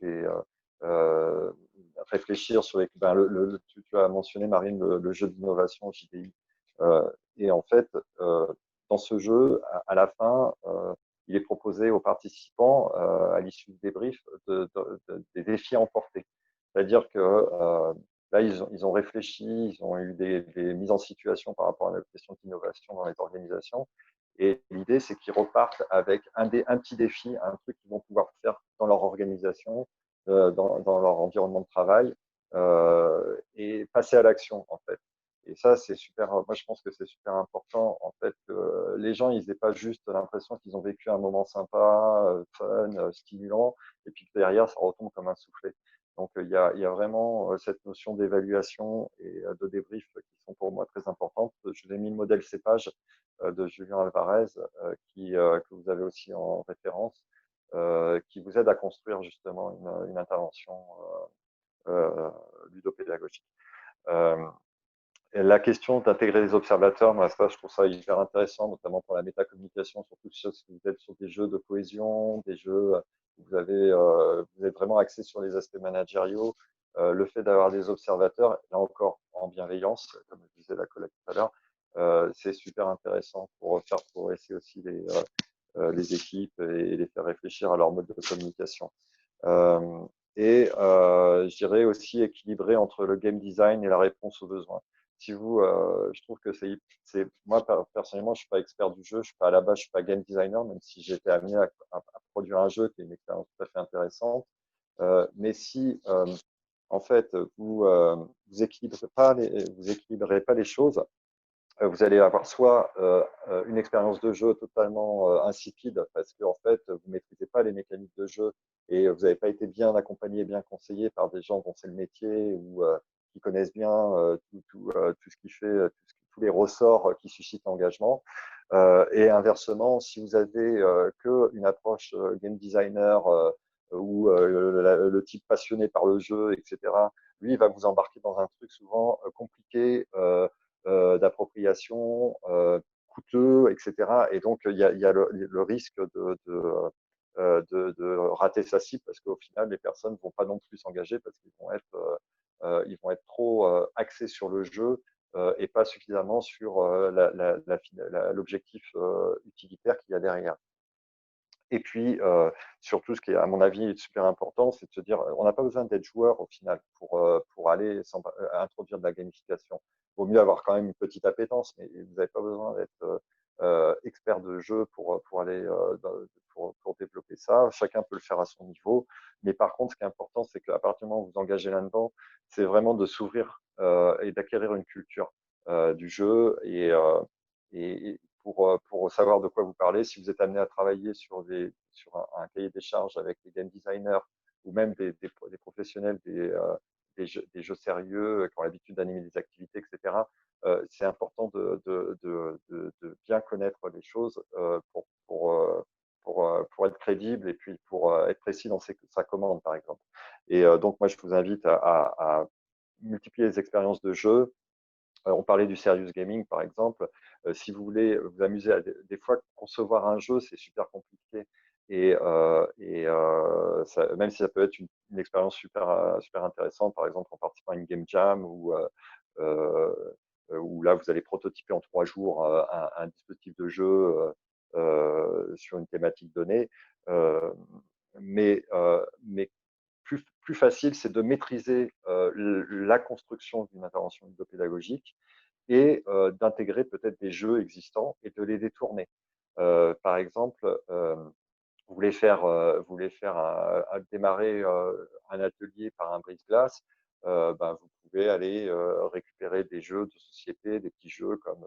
réfléchir sur tu as mentionné, Marine, le jeu d'innovation JDI. Et en fait, dans ce jeu, à la fin, il est proposé aux participants, à l'issue du débrief, des défis à emporter. C'est-à-dire que là, ils ont réfléchi, ils ont eu des mises en situation par rapport à la question d'innovation dans les organisations. Et l'idée, c'est qu'ils repartent avec un petit défi, un truc qu'ils vont pouvoir faire dans leur organisation, dans leur environnement de travail, et passer à l'action, en fait. Et ça, c'est super. Moi, je pense que c'est super important, en fait, que les gens, ils n'aient pas juste l'impression qu'ils ont vécu un moment sympa, fun, stimulant, et puis que derrière, ça retombe comme un soufflet. Donc, il y a vraiment cette notion d'évaluation et de débrief qui sont pour moi très importantes. Je vous ai mis le modèle cépage de Julien Alvarez, que vous avez aussi en référence, qui vous aide à construire justement une intervention ludopédagogique. La question d'intégrer les observateurs, moi, ça, je trouve ça hyper intéressant, notamment pour la métacommunication, surtout si vous êtes sur des jeux de cohésion, des jeux où vous êtes vraiment axé sur les aspects managériaux. Le fait d'avoir des observateurs, là encore, en bienveillance, comme disait la collègue tout à l'heure, c'est super intéressant pour faire progresser aussi les équipes et les faire réfléchir à leur mode de communication. Je dirais aussi équilibrer entre le game design et la réponse aux besoins. Je trouve que moi personnellement, je suis pas expert du jeu, je suis pas à la base, je suis pas game designer, même si j'ai été amené à produire un jeu qui est une expérience tout à fait intéressante. Mais si en fait vous équilibrez pas les choses, vous allez avoir soit une expérience de jeu totalement insipide parce que en fait vous maîtrisez pas les mécaniques de jeu et vous n'avez pas été bien accompagné, bien conseillé par des gens dont c'est le métier ou qui connaissent bien tout ce qui fait tous les ressorts qui suscitent l'engagement. Et inversement, si vous avez qu'une approche game designer ou le type passionné par le jeu, etc., lui, il va vous embarquer dans un truc souvent compliqué d'appropriation, coûteux, etc. Et donc, il y a le risque de rater sa cible parce qu'au final, les personnes ne vont pas non plus s'engager parce qu'ils vont être trop axés sur le jeu et pas suffisamment sur l'objectif utilitaire qu'il y a derrière. Et puis, surtout, ce qui est, à mon avis, super important, c'est de se dire, on n'a pas besoin d'être joueur au final pour aller introduire de la gamification. Il vaut mieux avoir quand même une petite appétence, mais vous n'avez pas besoin d'être expert de jeu pour aller pour développer ça. Chacun peut le faire à son niveau. Mais par contre, ce qui est important, c'est qu'à partir du moment où vous vous engagez là-dedans, c'est vraiment de s'ouvrir et d'acquérir une culture du jeu et pour savoir de quoi vous parlez. Si vous êtes amené à travailler sur un cahier des charges avec des game designers ou même des professionnels des jeux sérieux qui ont l'habitude d'animer des activités, etc., c'est important de bien connaître les choses pour être crédible et puis pour être précis dans sa commande, par exemple. Et donc, moi, je vous invite à multiplier les expériences de jeu. On parlait du serious gaming, par exemple. Si vous voulez vous amuser à des fois, concevoir un jeu, c'est super compliqué. Même si ça peut être une expérience super intéressante, par exemple en participant à une game jam où là, vous allez prototyper en 3 jours un dispositif de jeu sur une thématique donnée. Mais plus facile, c'est de maîtriser la construction d'une intervention pédagogique et d'intégrer peut-être des jeux existants et de les détourner. Par exemple, vous voulez faire démarrer un atelier par un brise-glace, vous pouvez aller récupérer des jeux de société, des petits jeux comme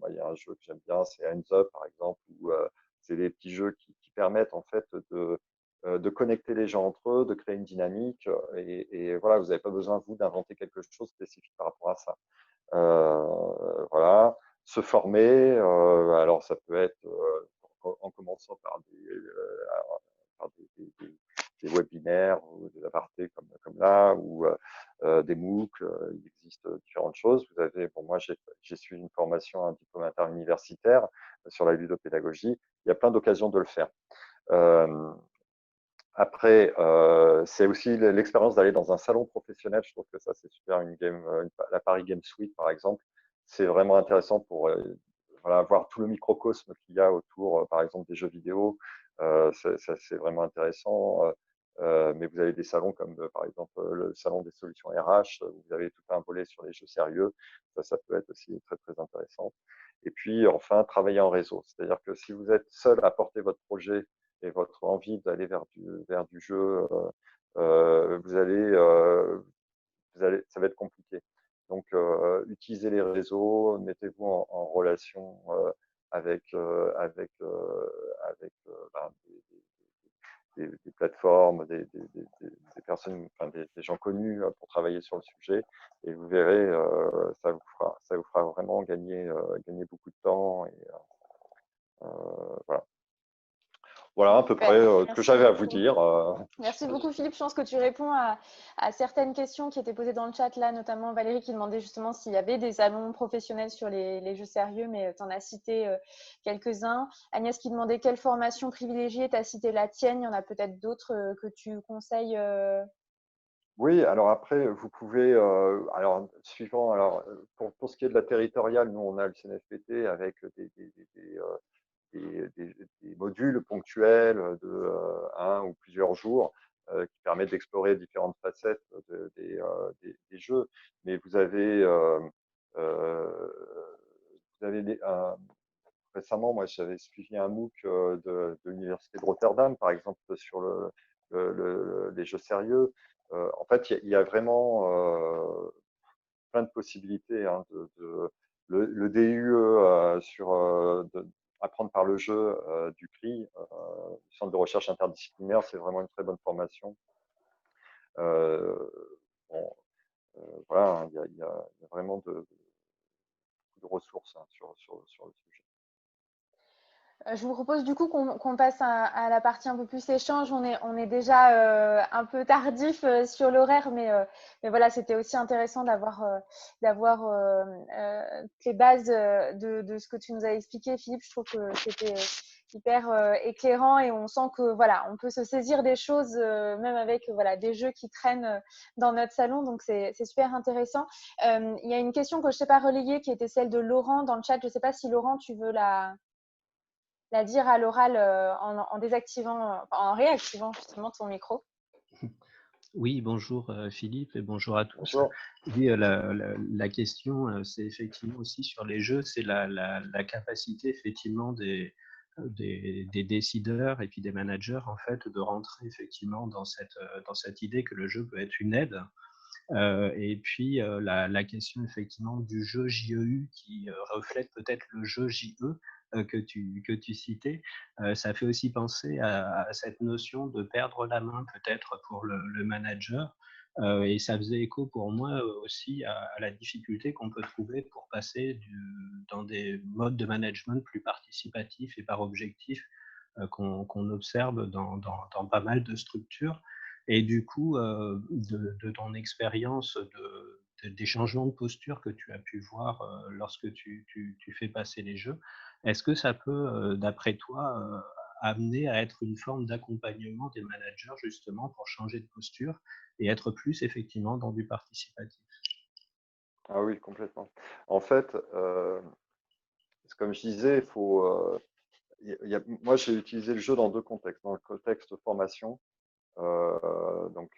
il y a un jeu que j'aime bien, c'est Hands Up par exemple, où c'est des petits jeux qui permettent en fait de connecter les gens entre eux, de créer une dynamique et voilà, vous n'avez pas besoin vous d'inventer quelque chose spécifique par rapport à ça. Voilà, se former, alors ça peut être en commençant par des webinaires ou des apartés comme là, ou des MOOC, il existe différentes choses. Vous avez, bon, moi j'ai suivi une formation, un diplôme interuniversitaire sur la ludopédagogie. Il y a plein d'occasions de le faire. Après, c'est aussi l'expérience d'aller dans un salon professionnel. Je trouve que ça, c'est super. La Paris Games Week, par exemple, c'est vraiment intéressant pour voilà, voir tout le microcosme qu'il y a autour, par exemple, des jeux vidéo. C'est vraiment intéressant. Mais vous avez des salons comme, par exemple, le salon des solutions RH. Où vous avez tout un volet sur les jeux sérieux. Ça peut être aussi très, très intéressant. Et puis, enfin, travailler en réseau. C'est-à-dire que si vous êtes seul à porter votre projet et votre envie d'aller vers du jeu, ça va être compliqué. Donc, utilisez les réseaux, mettez-vous en relation avec des plateformes, des personnes, enfin, des gens connus pour travailler sur le sujet, et vous verrez, ça vous fera vraiment gagner beaucoup de temps. Et voilà. Voilà à peu près ce que j'avais à vous dire. Merci beaucoup Philippe. Je pense que tu réponds à certaines questions qui étaient posées dans le chat là, notamment Valérie qui demandait justement s'il y avait des salons professionnels sur les jeux sérieux, mais tu en as cité quelques-uns. Agnès qui demandait quelle formation privilégiée, tu as cité la tienne, il y en a peut-être d'autres que tu conseilles Oui, alors après, vous pouvez, alors suivant, pour ce qui est de la territoriale, nous on a le CNFPT avec des modules ponctuels de 1 ou plusieurs jours qui permettent d'explorer différentes facettes des jeux. Mais vous avez récemment, moi j'avais suivi un MOOC de l'université de Rotterdam, par exemple, sur les jeux sérieux. En fait, il y a vraiment plein de possibilités. Hein, le DUE sur apprendre par le jeu du CRI, du Centre de recherche interdisciplinaire, c'est vraiment une très bonne formation. Bon, voilà, il y a vraiment ressources hein, sur le sujet. Je vous propose du coup qu'on passe à la partie un peu plus échange. On est déjà un peu tardif sur l'horaire, mais voilà, c'était aussi intéressant d'avoir les bases de ce que tu nous as expliqué, Philippe. Je trouve que c'était hyper éclairant et on sent que voilà, on peut se saisir des choses même avec voilà des jeux qui traînent dans notre salon. Donc c'est super intéressant. Il y a une question que je ne sais pas relayer qui était celle de Laurent dans le chat. Je ne sais pas si Laurent, tu veux la dire à l'oral en désactivant, en réactivant justement ton micro. Oui, bonjour Philippe et bonjour à tous. Bonjour. Oui, la question, c'est effectivement aussi sur les jeux, c'est la capacité effectivement des décideurs et puis des managers en fait de rentrer effectivement dans cette idée que le jeu peut être une aide. Et puis la question effectivement du jeu JEU qui reflète peut-être le jeu JE que tu citais, ça fait aussi penser à cette notion de perdre la main peut-être pour le manager. Et ça faisait écho pour moi aussi à la difficulté qu'on peut trouver pour passer dans des modes de management plus participatifs et par objectif qu'on observe dans pas mal de structures. Et du coup, de ton expérience des changements de posture que tu as pu voir lorsque tu fais passer les jeux, est-ce que ça peut, d'après toi, amener à être une forme d'accompagnement des managers justement pour changer de posture et être plus effectivement dans du participatif? Ah oui, complètement. En fait, comme je disais, il faut, moi j'ai utilisé le jeu dans deux contextes. Dans le contexte formation, donc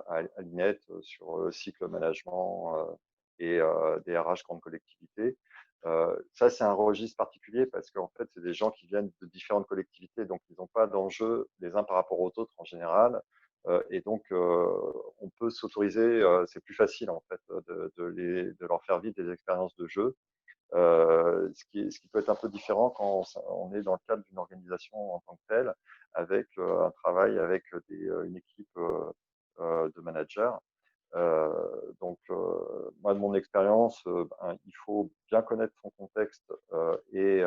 à l'INET sur cycle management et DRH grande collectivité. Ça, c'est un registre particulier parce qu'en fait, c'est des gens qui viennent de différentes collectivités, donc ils n'ont pas d'enjeu les uns par rapport aux autres en général. Et donc, on peut s'autoriser, c'est plus facile en fait de leur faire vivre des expériences de jeu. Ce qui peut être un peu différent quand on est dans le cadre d'une organisation en tant que telle, avec un travail avec une équipe de managers. Donc, moi, de mon expérience, il faut bien connaître son contexte et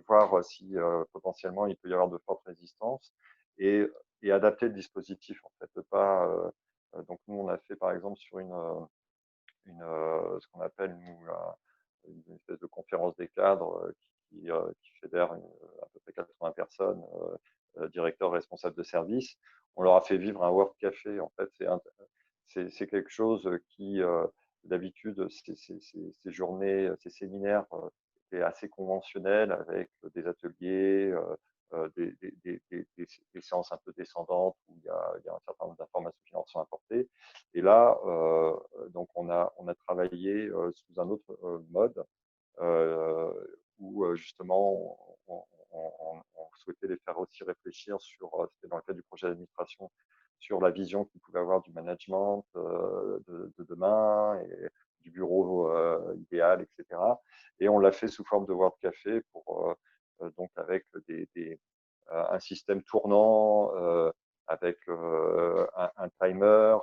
voir si potentiellement il peut y avoir de fortes résistances et adapter le dispositif en fait. Pas, donc nous, on a fait par exemple sur ce qu'on appelle nous une espèce de conférence des cadres qui fédère à peu près 80 personnes, directeurs, responsables de service. On leur a fait vivre un World Café. En fait, c'est quelque chose qui, d'habitude, ces journées, ces séminaires étaient assez conventionnels avec des ateliers, des séances un peu descendantes où il y a un certain nombre d'informations qui leur sont apportées. Et là, donc on a travaillé sous un autre mode où justement on souhaitait les faire aussi réfléchir sur, c'était dans le cadre du projet d'administration, sur la vision qu'ils pouvaient avoir du management de demain et du bureau idéal, etc. Et on l'a fait sous forme de World Café pour donc avec un système tournant, avec un timer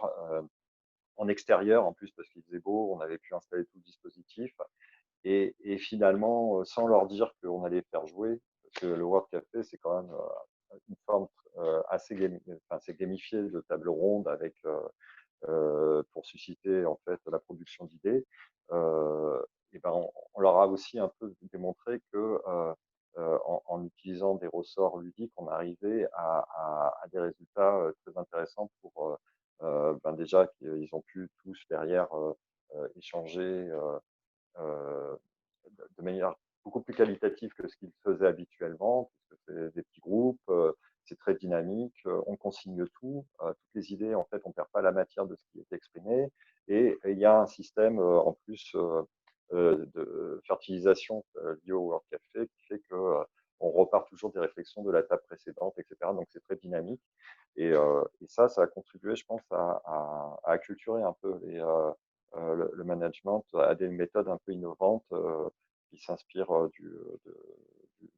en extérieur en plus parce qu'il faisait beau, on avait pu installer tout le dispositif et finalement sans leur dire qu'on allait faire jouer parce que le World Café c'est quand même une forme assez gamifiée de table ronde avec pour susciter en fait la production d'idées. Et ben on leur a aussi un peu démontré que en utilisant des ressorts ludiques, on arrivait à des résultats très intéressants pour ben déjà qu'ils ont pu tous derrière échanger de manière beaucoup plus qualitative que ce qu'ils faisaient habituellement, puisque c'est des petits groupes, c'est très dynamique, on consigne tout, toutes les idées, en fait, on ne perd pas la matière de ce qui est exprimé, et il y a un système en plus de fertilisation lié au World Café qui fait que on repart toujours des réflexions de la table précédente, etc. Donc c'est très dynamique, et ça a contribué, je pense, à acculturer un peu le management à des méthodes un peu innovantes qui s'inspirent du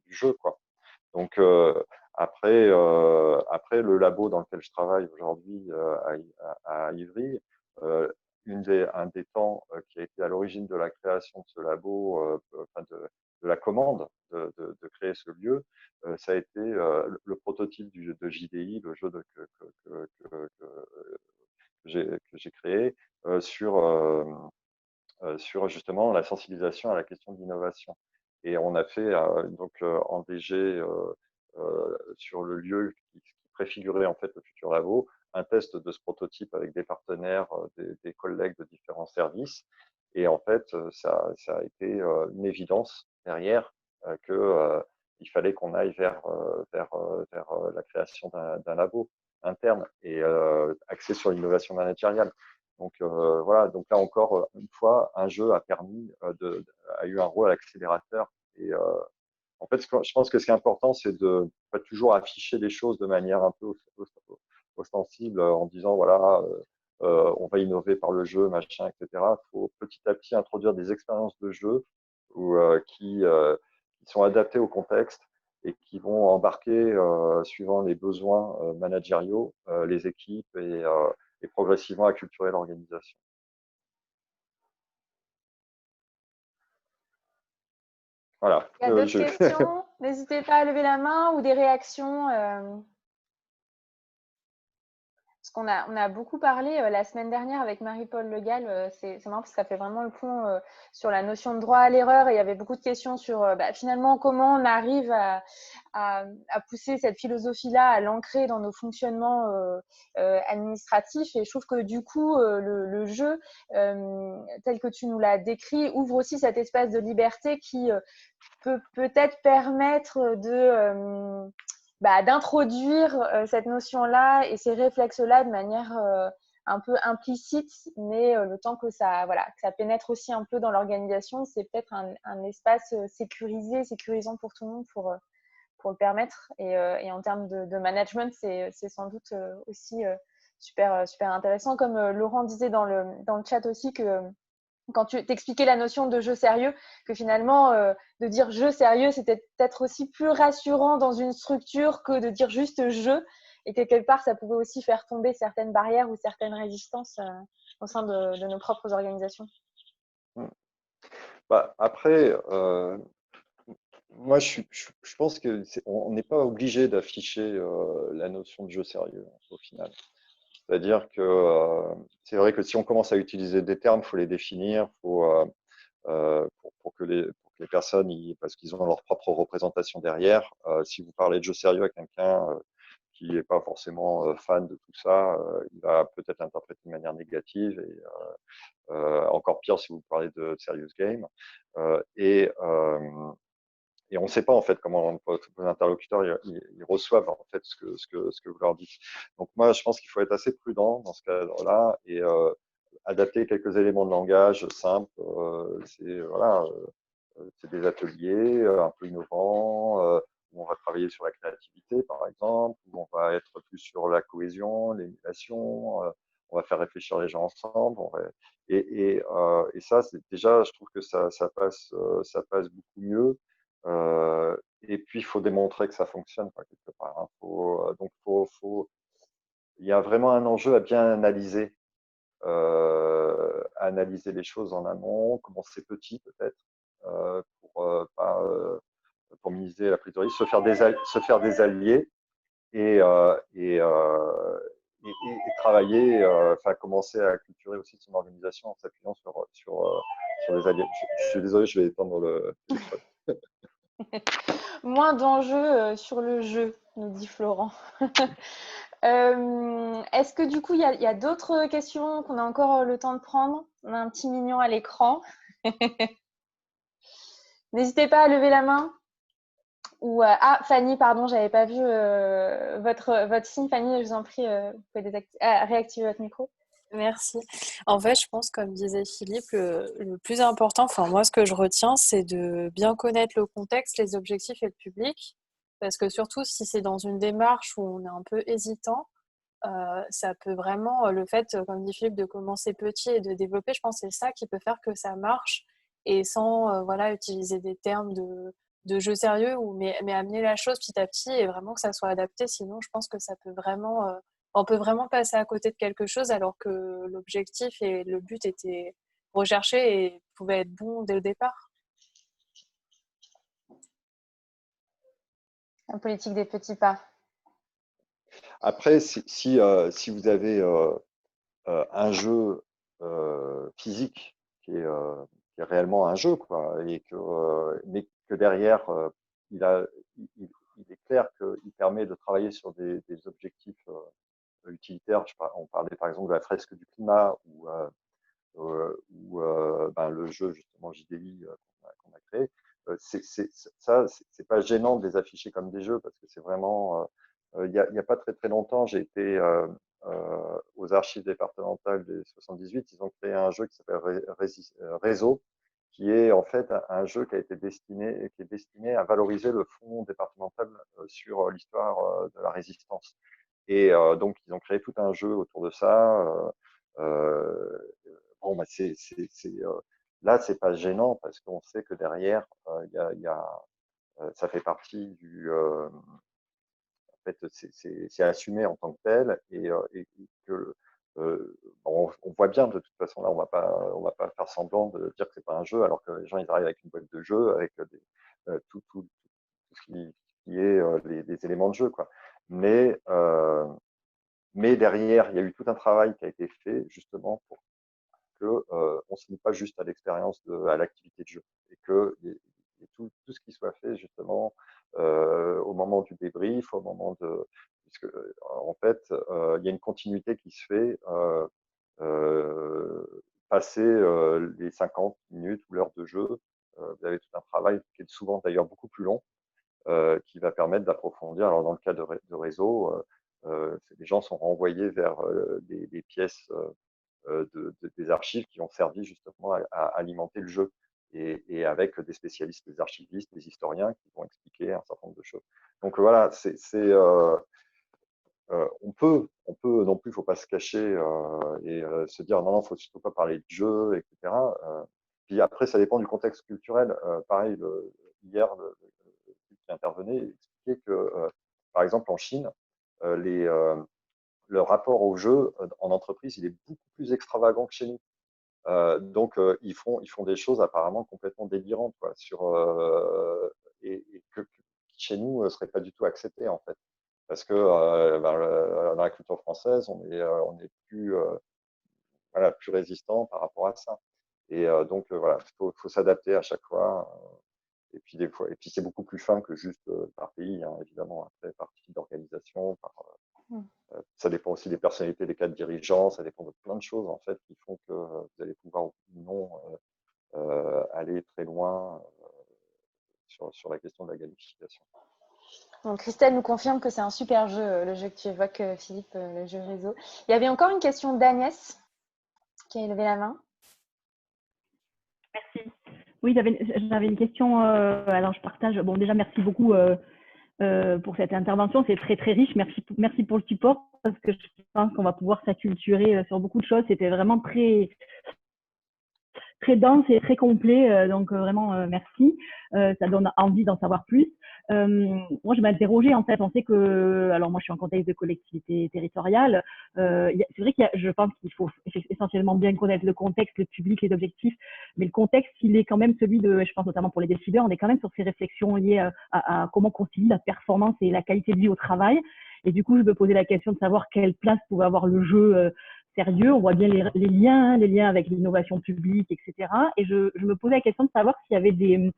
jeu, quoi. Donc après le labo dans lequel je travaille aujourd'hui à Ivry, un des temps qui a été à l'origine de la création de ce labo, enfin de la commande de créer ce lieu, ça a été le prototype de JDI, le jeu que j'ai créé sur justement la sensibilisation à la question de l'innovation. Et on a fait donc en DG sur le lieu qui préfigurait en fait le futur labo, un test de ce prototype avec des partenaires, des collègues de différents services. Et en fait, ça a été une évidence derrière qu'il fallait qu'on aille vers la création d'un labo interne et axé sur l'innovation managériale. Donc voilà, donc là encore une fois, un jeu a permis a eu un rôle accélérateur. Et en fait, je pense que ce qui est important, c'est de pas toujours afficher les choses de manière un peu ostensible en disant voilà, on va innover par le jeu, machin, etc. Il faut petit à petit introduire des expériences de jeu qui sont adaptées au contexte et qui vont embarquer, suivant les besoins managériaux, les équipes et progressivement acculturer l'organisation. Voilà. Il y a d'autres questions? N'hésitez pas à lever la main ou des réactions. Parce qu'on a beaucoup parlé la semaine dernière avec Marie-Paul Le Gall. C'est marrant parce que ça fait vraiment le pont sur la notion de droit à l'erreur. Et il y avait beaucoup de questions sur finalement comment on arrive à pousser cette philosophie-là, à l'ancrer dans nos fonctionnements administratifs. Et je trouve que du coup, le jeu, tel que tu nous l'as décrit, ouvre aussi cet espace de liberté qui peut peut-être permettre d'introduire cette notion-là et ces réflexes-là de manière un peu implicite, mais le temps que ça pénètre aussi un peu dans l'organisation, c'est peut-être un espace sécurisant pour tout le monde pour le permettre. Et en termes de management, c'est sans doute aussi super intéressant. Comme Laurent disait dans le chat aussi que quand tu t'expliquais la notion de jeu sérieux, que finalement, de dire jeu sérieux, c'était peut-être aussi plus rassurant dans une structure que de dire juste jeu, et que quelque part, ça pouvait aussi faire tomber certaines barrières ou certaines résistances au sein de nos propres organisations. Après, moi, je pense qu'on n'est pas obligé d'afficher la notion de jeu sérieux au final. C'est-à-dire que c'est vrai que si on commence à utiliser des termes, il faut les définir, pour que les personnes, parce qu'ils ont leur propre représentation derrière, si vous parlez de jeu sérieux à quelqu'un qui n'est pas forcément fan de tout ça, il va peut-être l'interpréter de manière négative et encore pire si vous parlez de serious game. Et on ne sait pas en fait comment vos interlocuteurs ils reçoivent en fait ce que vous leur dites. Donc moi, je pense qu'il faut être assez prudent dans ce cadre-là et adapter quelques éléments de langage simples. C'est des ateliers un peu innovants où on va travailler sur la créativité, par exemple, où on va être plus sur la cohésion, l'émulation. On va faire réfléchir les gens ensemble. Et ça, c'est déjà, je trouve que ça passe beaucoup mieux. Et puis, il faut démontrer que ça fonctionne quelque part. Hein. Il y a vraiment un enjeu à bien analyser les choses en amont, commencer petit peut-être, pour minimiser la prise de risque, se faire des alliés et travailler, commencer à culturer aussi son organisation en s'appuyant sur les alliés. Je suis désolé, je vais étendre le téléphone. Moins d'enjeux sur le jeu, nous dit Florent. Est-ce que du coup, il y a d'autres questions qu'on a encore le temps de prendre? On a un petit mignon à l'écran. N'hésitez pas à lever la main. Ou Fanny, pardon, j'avais pas vu votre signe. Fanny, je vous en prie, vous pouvez réactiver votre micro. Merci. En fait, je pense, comme disait Philippe, le plus important, enfin moi, ce que je retiens, c'est de bien connaître le contexte, les objectifs et le public. Parce que surtout, si c'est dans une démarche où on est un peu hésitant, ça peut vraiment, le fait, comme dit Philippe, de commencer petit et de développer, je pense que c'est ça qui peut faire que ça marche et sans utiliser des termes de jeu sérieux, mais amener la chose petit à petit et vraiment que ça soit adapté. Sinon, je pense que ça peut vraiment on peut vraiment passer à côté de quelque chose alors que l'objectif et le but étaient recherchés et pouvaient être bons dès le départ. La politique des petits pas. Après, si vous avez un jeu physique qui est réellement un jeu, quoi, mais que derrière, il, a, il, il est clair qu'il permet de travailler sur des objectifs utilitaires. On parlait par exemple de la fresque du climat ou le jeu justement JDI qu'on a créé. C'est pas gênant de les afficher comme des jeux parce que c'est vraiment. Il y a pas très très longtemps, j'ai été aux archives départementales des 78. Ils ont créé un jeu qui s'appelle Réseau, qui est en fait un jeu qui est destiné à valoriser le fonds départemental sur l'histoire de la résistance. Et donc, ils ont créé tout un jeu autour de ça. Bon, bah, là, c'est pas gênant parce qu'on sait que derrière, ça fait partie en fait, c'est assumé en tant que tel et que on voit bien de toute façon là, on va pas faire semblant de dire que c'est pas un jeu alors que les gens ils arrivent avec une boîte de jeu avec tout ce qui est les éléments de jeu quoi. Mais derrière, il y a eu tout un travail qui a été fait justement pour que on se limite pas juste à l'expérience, à l'activité de jeu, et que tout ce qui soit fait justement au moment du débrief, au moment de, puisque en fait, il y a une continuité qui se fait passer les 50 minutes ou l'heure de jeu. Vous avez tout un travail qui est souvent d'ailleurs beaucoup plus long, qui va permettre d'approfondir. Alors dans le cas de réseau, les gens sont renvoyés vers des pièces des archives qui ont servi justement à alimenter le jeu et avec des spécialistes, des archivistes, des historiens qui vont expliquer un certain nombre de choses. Donc voilà, on peut non plus, il ne faut pas se cacher et se dire non, il ne faut surtout pas parler de jeu, etc. Puis après, ça dépend du contexte culturel. Pareil, hier, qui intervenait expliquait que, par exemple, en Chine, le rapport au jeu en entreprise, il est beaucoup plus extravagant que chez nous. Donc, ils font des choses apparemment complètement délirantes, quoi, et que chez nous ne serait pas du tout accepté, en fait. Parce que dans la culture française, on est plus, plus résistant par rapport à ça. Et donc, voilà, faut s'adapter à chaque fois. Et puis, et puis c'est beaucoup plus fin que juste par pays, hein, évidemment, après, par type d'organisation, ça dépend aussi des personnalités des cadres dirigeants, ça dépend de plein de choses en fait qui font que vous allez pouvoir ou non aller très loin sur la question de la gamification. Donc, Christelle nous confirme que c'est un super jeu, le jeu que tu évoques, Philippe, le jeu réseau. Il y avait encore une question d'Agnès qui a levé la main. Merci. Oui, j'avais une question. Alors, je partage. Bon, déjà, merci beaucoup pour cette intervention. C'est très, très riche. Merci pour le support parce que je pense qu'on va pouvoir s'acculturer sur beaucoup de choses. C'était vraiment très, très dense et très complet. Donc, vraiment, merci. Ça donne envie d'en savoir plus. Moi, je m'interrogeais, en fait, on sait que, alors moi, je suis en contexte de collectivité territoriale. C'est vrai je pense qu'il faut essentiellement bien connaître le contexte, le public, les objectifs, mais le contexte, il est quand même celui je pense notamment pour les décideurs, on est quand même sur ces réflexions liées à comment concilier la performance et la qualité de vie au travail. Et du coup, je me posais la question de savoir quelle place pouvait avoir le jeu sérieux. On voit bien les liens avec l'innovation publique, etc. Et je me posais la question de savoir s'il y avait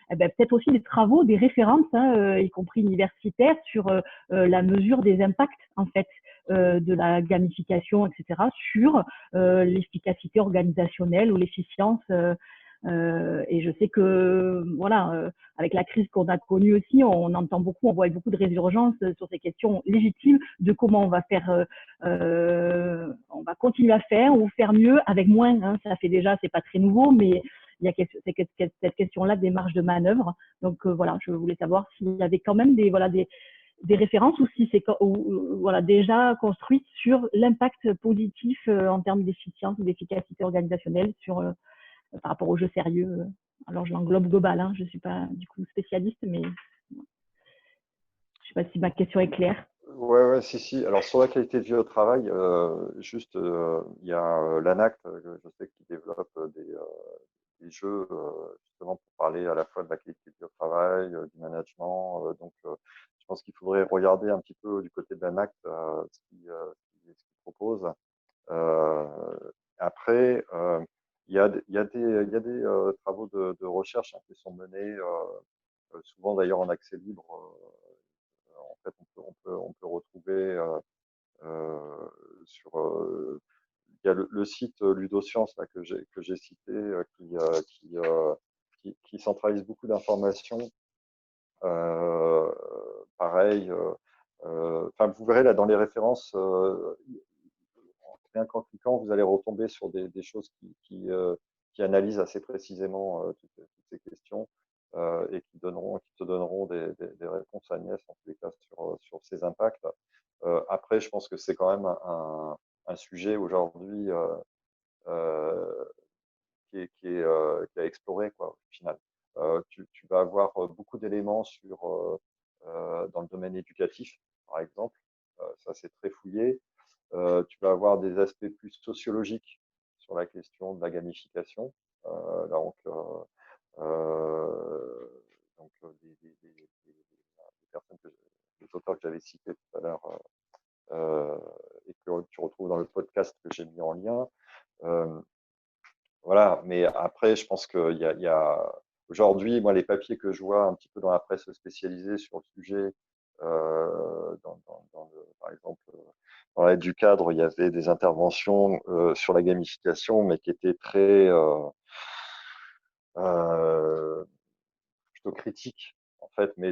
peut-être aussi des travaux, des références, y compris universitaires, sur la mesure des impacts en fait de la gamification, etc., sur l'efficacité organisationnelle ou l'efficience. Et je sais que voilà, avec la crise qu'on a connue aussi, on entend beaucoup, on voit beaucoup de résurgence sur ces questions légitimes de comment on va faire, on va continuer à faire ou faire mieux avec moins. Hein, ça fait déjà, c'est pas très nouveau, mais il y a cette question-là des marges de manœuvre. Donc voilà, je voulais savoir s'il y avait quand même des références ou si c'est voilà, déjà construites sur l'impact positif en termes d'efficience ou d'efficacité organisationnelle par rapport au jeu sérieux. Alors je l'englobe global, je ne suis pas du coup spécialiste, mais je ne sais pas si ma question est claire. Ouais, si, si. Alors, sur la qualité de vie au travail, juste, il y a l'ANACT, je sais qu'il développe des jeux, justement pour parler à la fois de la qualité de vie au travail, du management. Donc, je pense qu'il faudrait regarder un petit peu du côté de l'ANACT ce qu'il propose. Euh, Après, il y a des travaux de recherche hein, qui sont menés, souvent d'ailleurs en accès libre. En fait, on peut retrouver sur il y a le site Ludoscience là, que j'ai cité qui centralise beaucoup d'informations. Euh, Pareil, enfin, vous verrez là dans les références, rien qu'en cliquant, vous allez retomber sur des choses qui analysent assez précisément toutes ces questions et qui te donneront des réponses, Agnès, en tous les cas, sur ces impacts. Après, je pense que c'est quand même un sujet aujourd'hui euh, qui a exploré, quoi, au final. Tu vas avoir beaucoup d'éléments dans le domaine éducatif, par exemple. Ça, c'est très fouillé. Tu vas avoir des aspects plus sociologiques sur la question de la gamification. Donc, des personnes des auteurs que j'avais cités tout à l'heure et que tu retrouves dans le podcast que j'ai mis en lien. Voilà, mais après, je pense qu'il y a aujourd'hui, moi, les papiers que je vois un petit peu dans la presse spécialisée sur le sujet, par exemple, dans l'aide du cadre, il y avait des interventions sur la gamification, mais qui étaient très euh, plutôt critiques, en fait, mais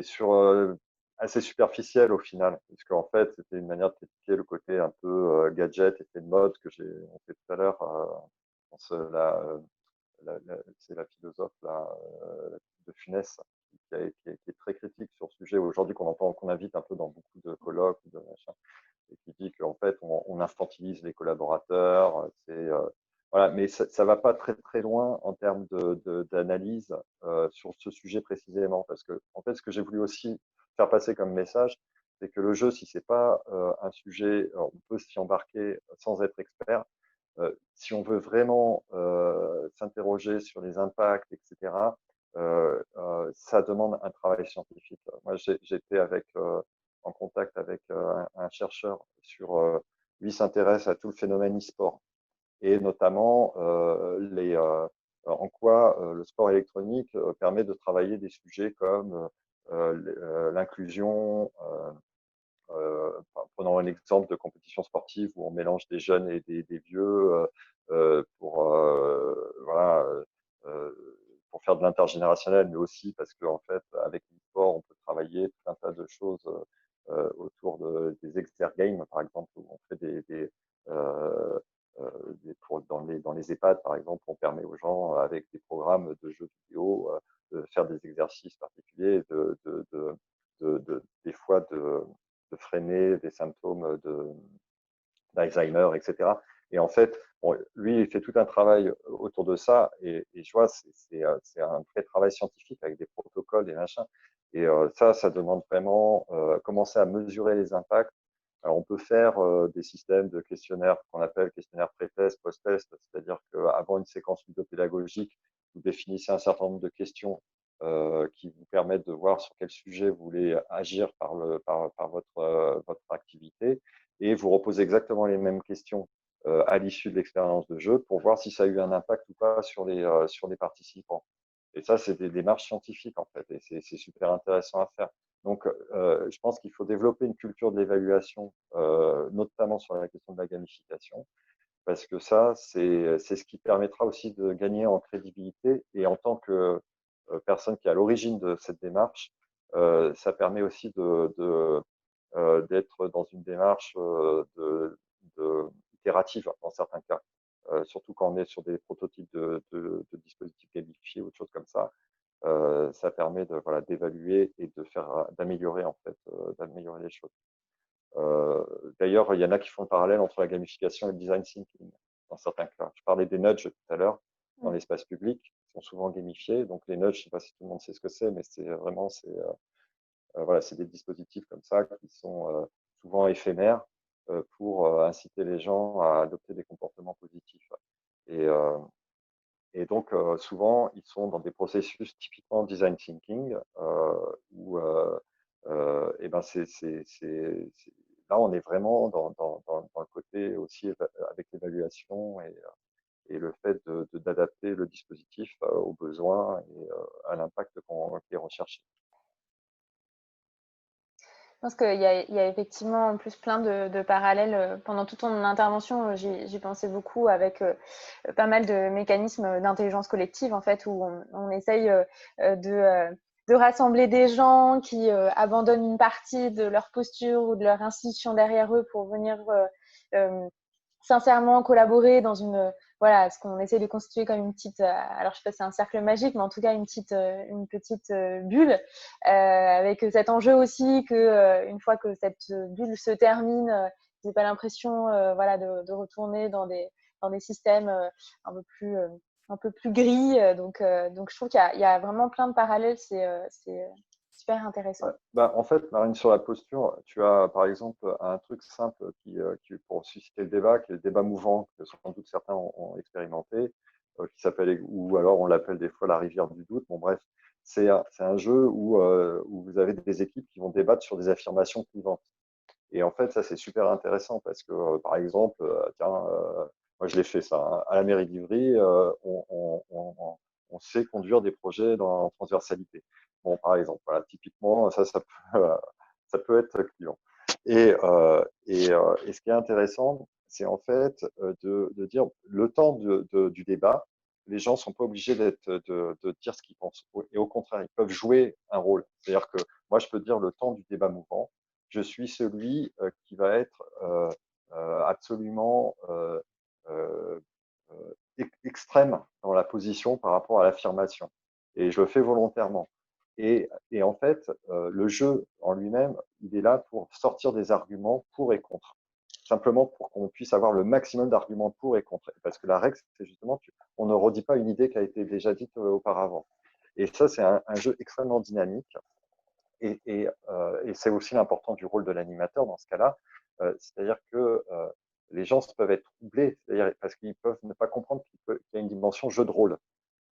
assez superficielles au final, parce qu'en fait, c'était une manière de critiquer le côté un peu gadget, effet de mode que j'ai montré tout à l'heure. C'est la philosophe là, de Funès qui est très critique sur ce sujet aujourd'hui qu'on invite un peu dans beaucoup de colloques de machin, et qui dit qu'en fait on infantilise les collaborateurs. Voilà, mais ça va pas très très loin en termes d'analyse sur ce sujet précisément, parce que en fait ce que j'ai voulu aussi faire passer comme message, c'est que le jeu, si c'est pas un sujet, on peut s'y embarquer sans être expert. Si on veut vraiment s'interroger sur les impacts, etc., ça demande un travail scientifique. Moi, j'étais en contact avec un chercheur lui s'intéresse à tout le phénomène e-sport et notamment en quoi le sport électronique permet de travailler des sujets comme l'inclusion, prenons un exemple de compétition sportive où on mélange des jeunes et des vieux voilà, pour faire de l'intergénérationnel, mais aussi parce qu'en fait, avec l'e-sport, on peut travailler tout un tas de choses autour des exergames, par exemple, où on fait euh, dans les EHPAD, par exemple, on permet aux gens, avec des programmes de jeux vidéo, de faire des exercices particuliers, des fois de freiner des symptômes d'Alzheimer, etc. Et en fait, bon, lui, il fait tout un travail autour de ça, et je vois, c'est un vrai travail scientifique avec des protocoles, des machins. Et ça demande vraiment commencer à mesurer les impacts. Alors, on peut faire des systèmes de questionnaires qu'on appelle questionnaires pré-test, post-test, c'est-à-dire qu'avant une séquence ludopédagogique, vous définissez un certain nombre de questions qui vous permettent de voir sur quel sujet vous voulez agir par votre activité, et vous reposez exactement les mêmes questions à l'issue de l'expérience de jeu pour voir si ça a eu un impact ou pas sur les participants. Et ça, c'est des démarches scientifiques, en fait, et c'est super intéressant à faire. Donc, je pense qu'il faut développer une culture de l'évaluation, notamment sur la question de la gamification, parce que ça, c'est ce qui permettra aussi de gagner en crédibilité. Et en tant que personne qui est à l'origine de cette démarche, ça permet aussi d'être dans une démarche itérative dans certains cas, surtout quand on est sur des prototypes de dispositifs gamifiés ou de choses comme ça. Ça permet voilà, d'évaluer et d'améliorer en fait, d'améliorer les choses. D'ailleurs, il y en a qui font le parallèle entre la gamification et le design thinking dans certains cas. Je parlais des nudges tout à l'heure dans l'espace public, qui sont souvent gamifiés. Donc les nudges, je ne sais pas si tout le monde sait ce que c'est, mais c'est vraiment voilà, c'est des dispositifs comme ça qui sont souvent éphémères, pour inciter les gens à adopter des comportements positifs. Et, et donc, souvent, ils sont dans des processus typiquement design thinking, où et ben là, on est vraiment dans le côté aussi avec l'évaluation et le fait d'adapter le dispositif aux besoins et à l'impact qui est recherché. Je pense qu'il y a effectivement en plus plein de parallèles. Pendant toute ton intervention, j'y pensais beaucoup avec pas mal de mécanismes d'intelligence collective, en fait, où on essaye de rassembler des gens qui abandonnent une partie de leur posture ou de leur institution derrière eux pour venir sincèrement collaborer dans voilà, ce qu'on essaie de constituer comme une petite, alors je sais pas si c'est un cercle magique, mais en tout cas une petite bulle, avec cet enjeu aussi que une fois que cette bulle se termine, j'ai pas l'impression, voilà, de retourner dans des systèmes un peu plus gris. Donc je trouve qu'il y a vraiment plein de parallèles. C'est super intéressant. En fait, Marine, sur la posture, tu as par exemple un truc simple pour susciter le débat, qui est le débat mouvant, que sans doute certains ont expérimenté, qui s'appelle, ou alors on l'appelle des fois la rivière du doute. Bon, bref, c'est un jeu où vous avez des équipes qui vont débattre sur des affirmations clivantes. Et en fait, ça, c'est super intéressant parce que, par exemple, moi, je l'ai fait ça, hein. À la mairie d'Ivry, on sait conduire des projets dans la transversalité. Bon, par exemple, voilà, typiquement, ça peut être client. Et ce qui est intéressant, c'est en fait de dire le temps du débat, les gens sont pas obligés de dire ce qu'ils pensent. Et au contraire, ils peuvent jouer un rôle. C'est-à-dire que moi, je peux dire le temps du débat mouvant, je suis celui qui va être absolument extrême dans la position par rapport à l'affirmation. Et je le fais volontairement. Et en fait, le jeu en lui-même, il est là pour sortir des arguments pour et contre. Simplement pour qu'on puisse avoir le maximum d'arguments pour et contre. Parce que la règle, c'est justement, on ne redit pas une idée qui a été déjà dite auparavant. Et ça, c'est un jeu extrêmement dynamique. Et c'est aussi l'importance du rôle de l'animateur dans ce cas-là. C'est-à-dire que les gens peuvent être troublés, c'est-à-dire parce qu'ils peuvent ne pas comprendre qu'il y a une dimension jeu de rôle.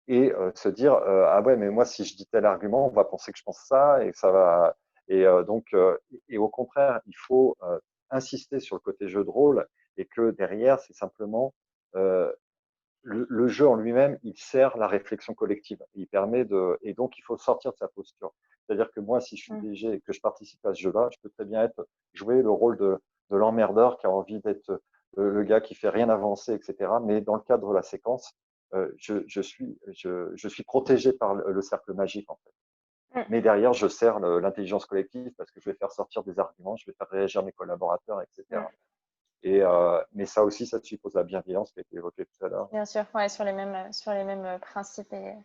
Et se dire ah ouais, mais moi, si je dis tel argument, on va penser que je pense ça, et ça va. Et et au contraire, il faut insister sur le côté jeu de rôle, et que derrière, c'est simplement le jeu en lui-même, il sert la réflexion collective. Il permet et donc il faut sortir de sa posture. C'est-à-dire que moi, si je suis DG et que je participe à ce jeu-là, je peux très bien jouer le rôle de l'emmerdeur qui a envie d'être le gars qui fait rien avancer, etc. Mais dans le cadre de la séquence, je suis protégé par le cercle magique, en fait. Mais derrière, je sers l'intelligence collective parce que je vais faire sortir des arguments, je vais faire réagir mes collaborateurs, etc. Mais ça aussi, ça suppose la bienveillance qui a été évoquée tout à l'heure. Bien sûr, ouais, sur les mêmes principes et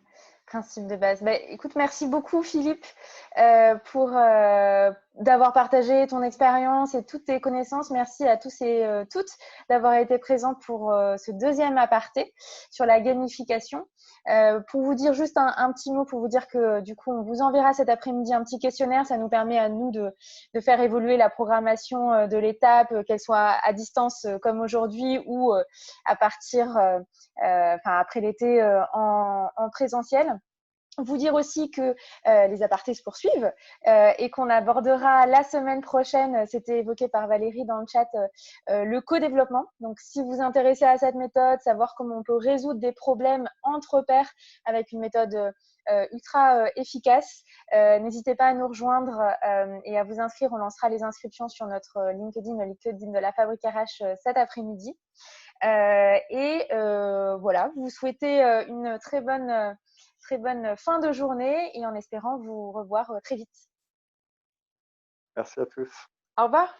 principes de base. Écoute, merci beaucoup Philippe pour d'avoir partagé ton expérience et toutes tes connaissances. Merci à tous et toutes d'avoir été présents pour ce deuxième aparté sur la gamification. Pour vous dire juste un petit mot, pour vous dire que du coup, on vous enverra cet après-midi un petit questionnaire. Ça nous permet à nous de faire évoluer la programmation de l'étape, qu'elle soit à distance comme aujourd'hui ou à partir après l'été en présentiel. Vous dire aussi que les apartés se poursuivent et qu'on abordera la semaine prochaine, c'était évoqué par Valérie dans le chat, le co-développement. Donc, si vous vous intéressez à cette méthode, savoir comment on peut résoudre des problèmes entre pairs avec une méthode ultra efficace, n'hésitez pas à nous rejoindre et à vous inscrire. On lancera les inscriptions sur notre LinkedIn, le LinkedIn de la Fabrique RH cet après-midi. Voilà, vous souhaitez une très bonne fin de journée et en espérant vous revoir très vite. Merci à tous. Au revoir.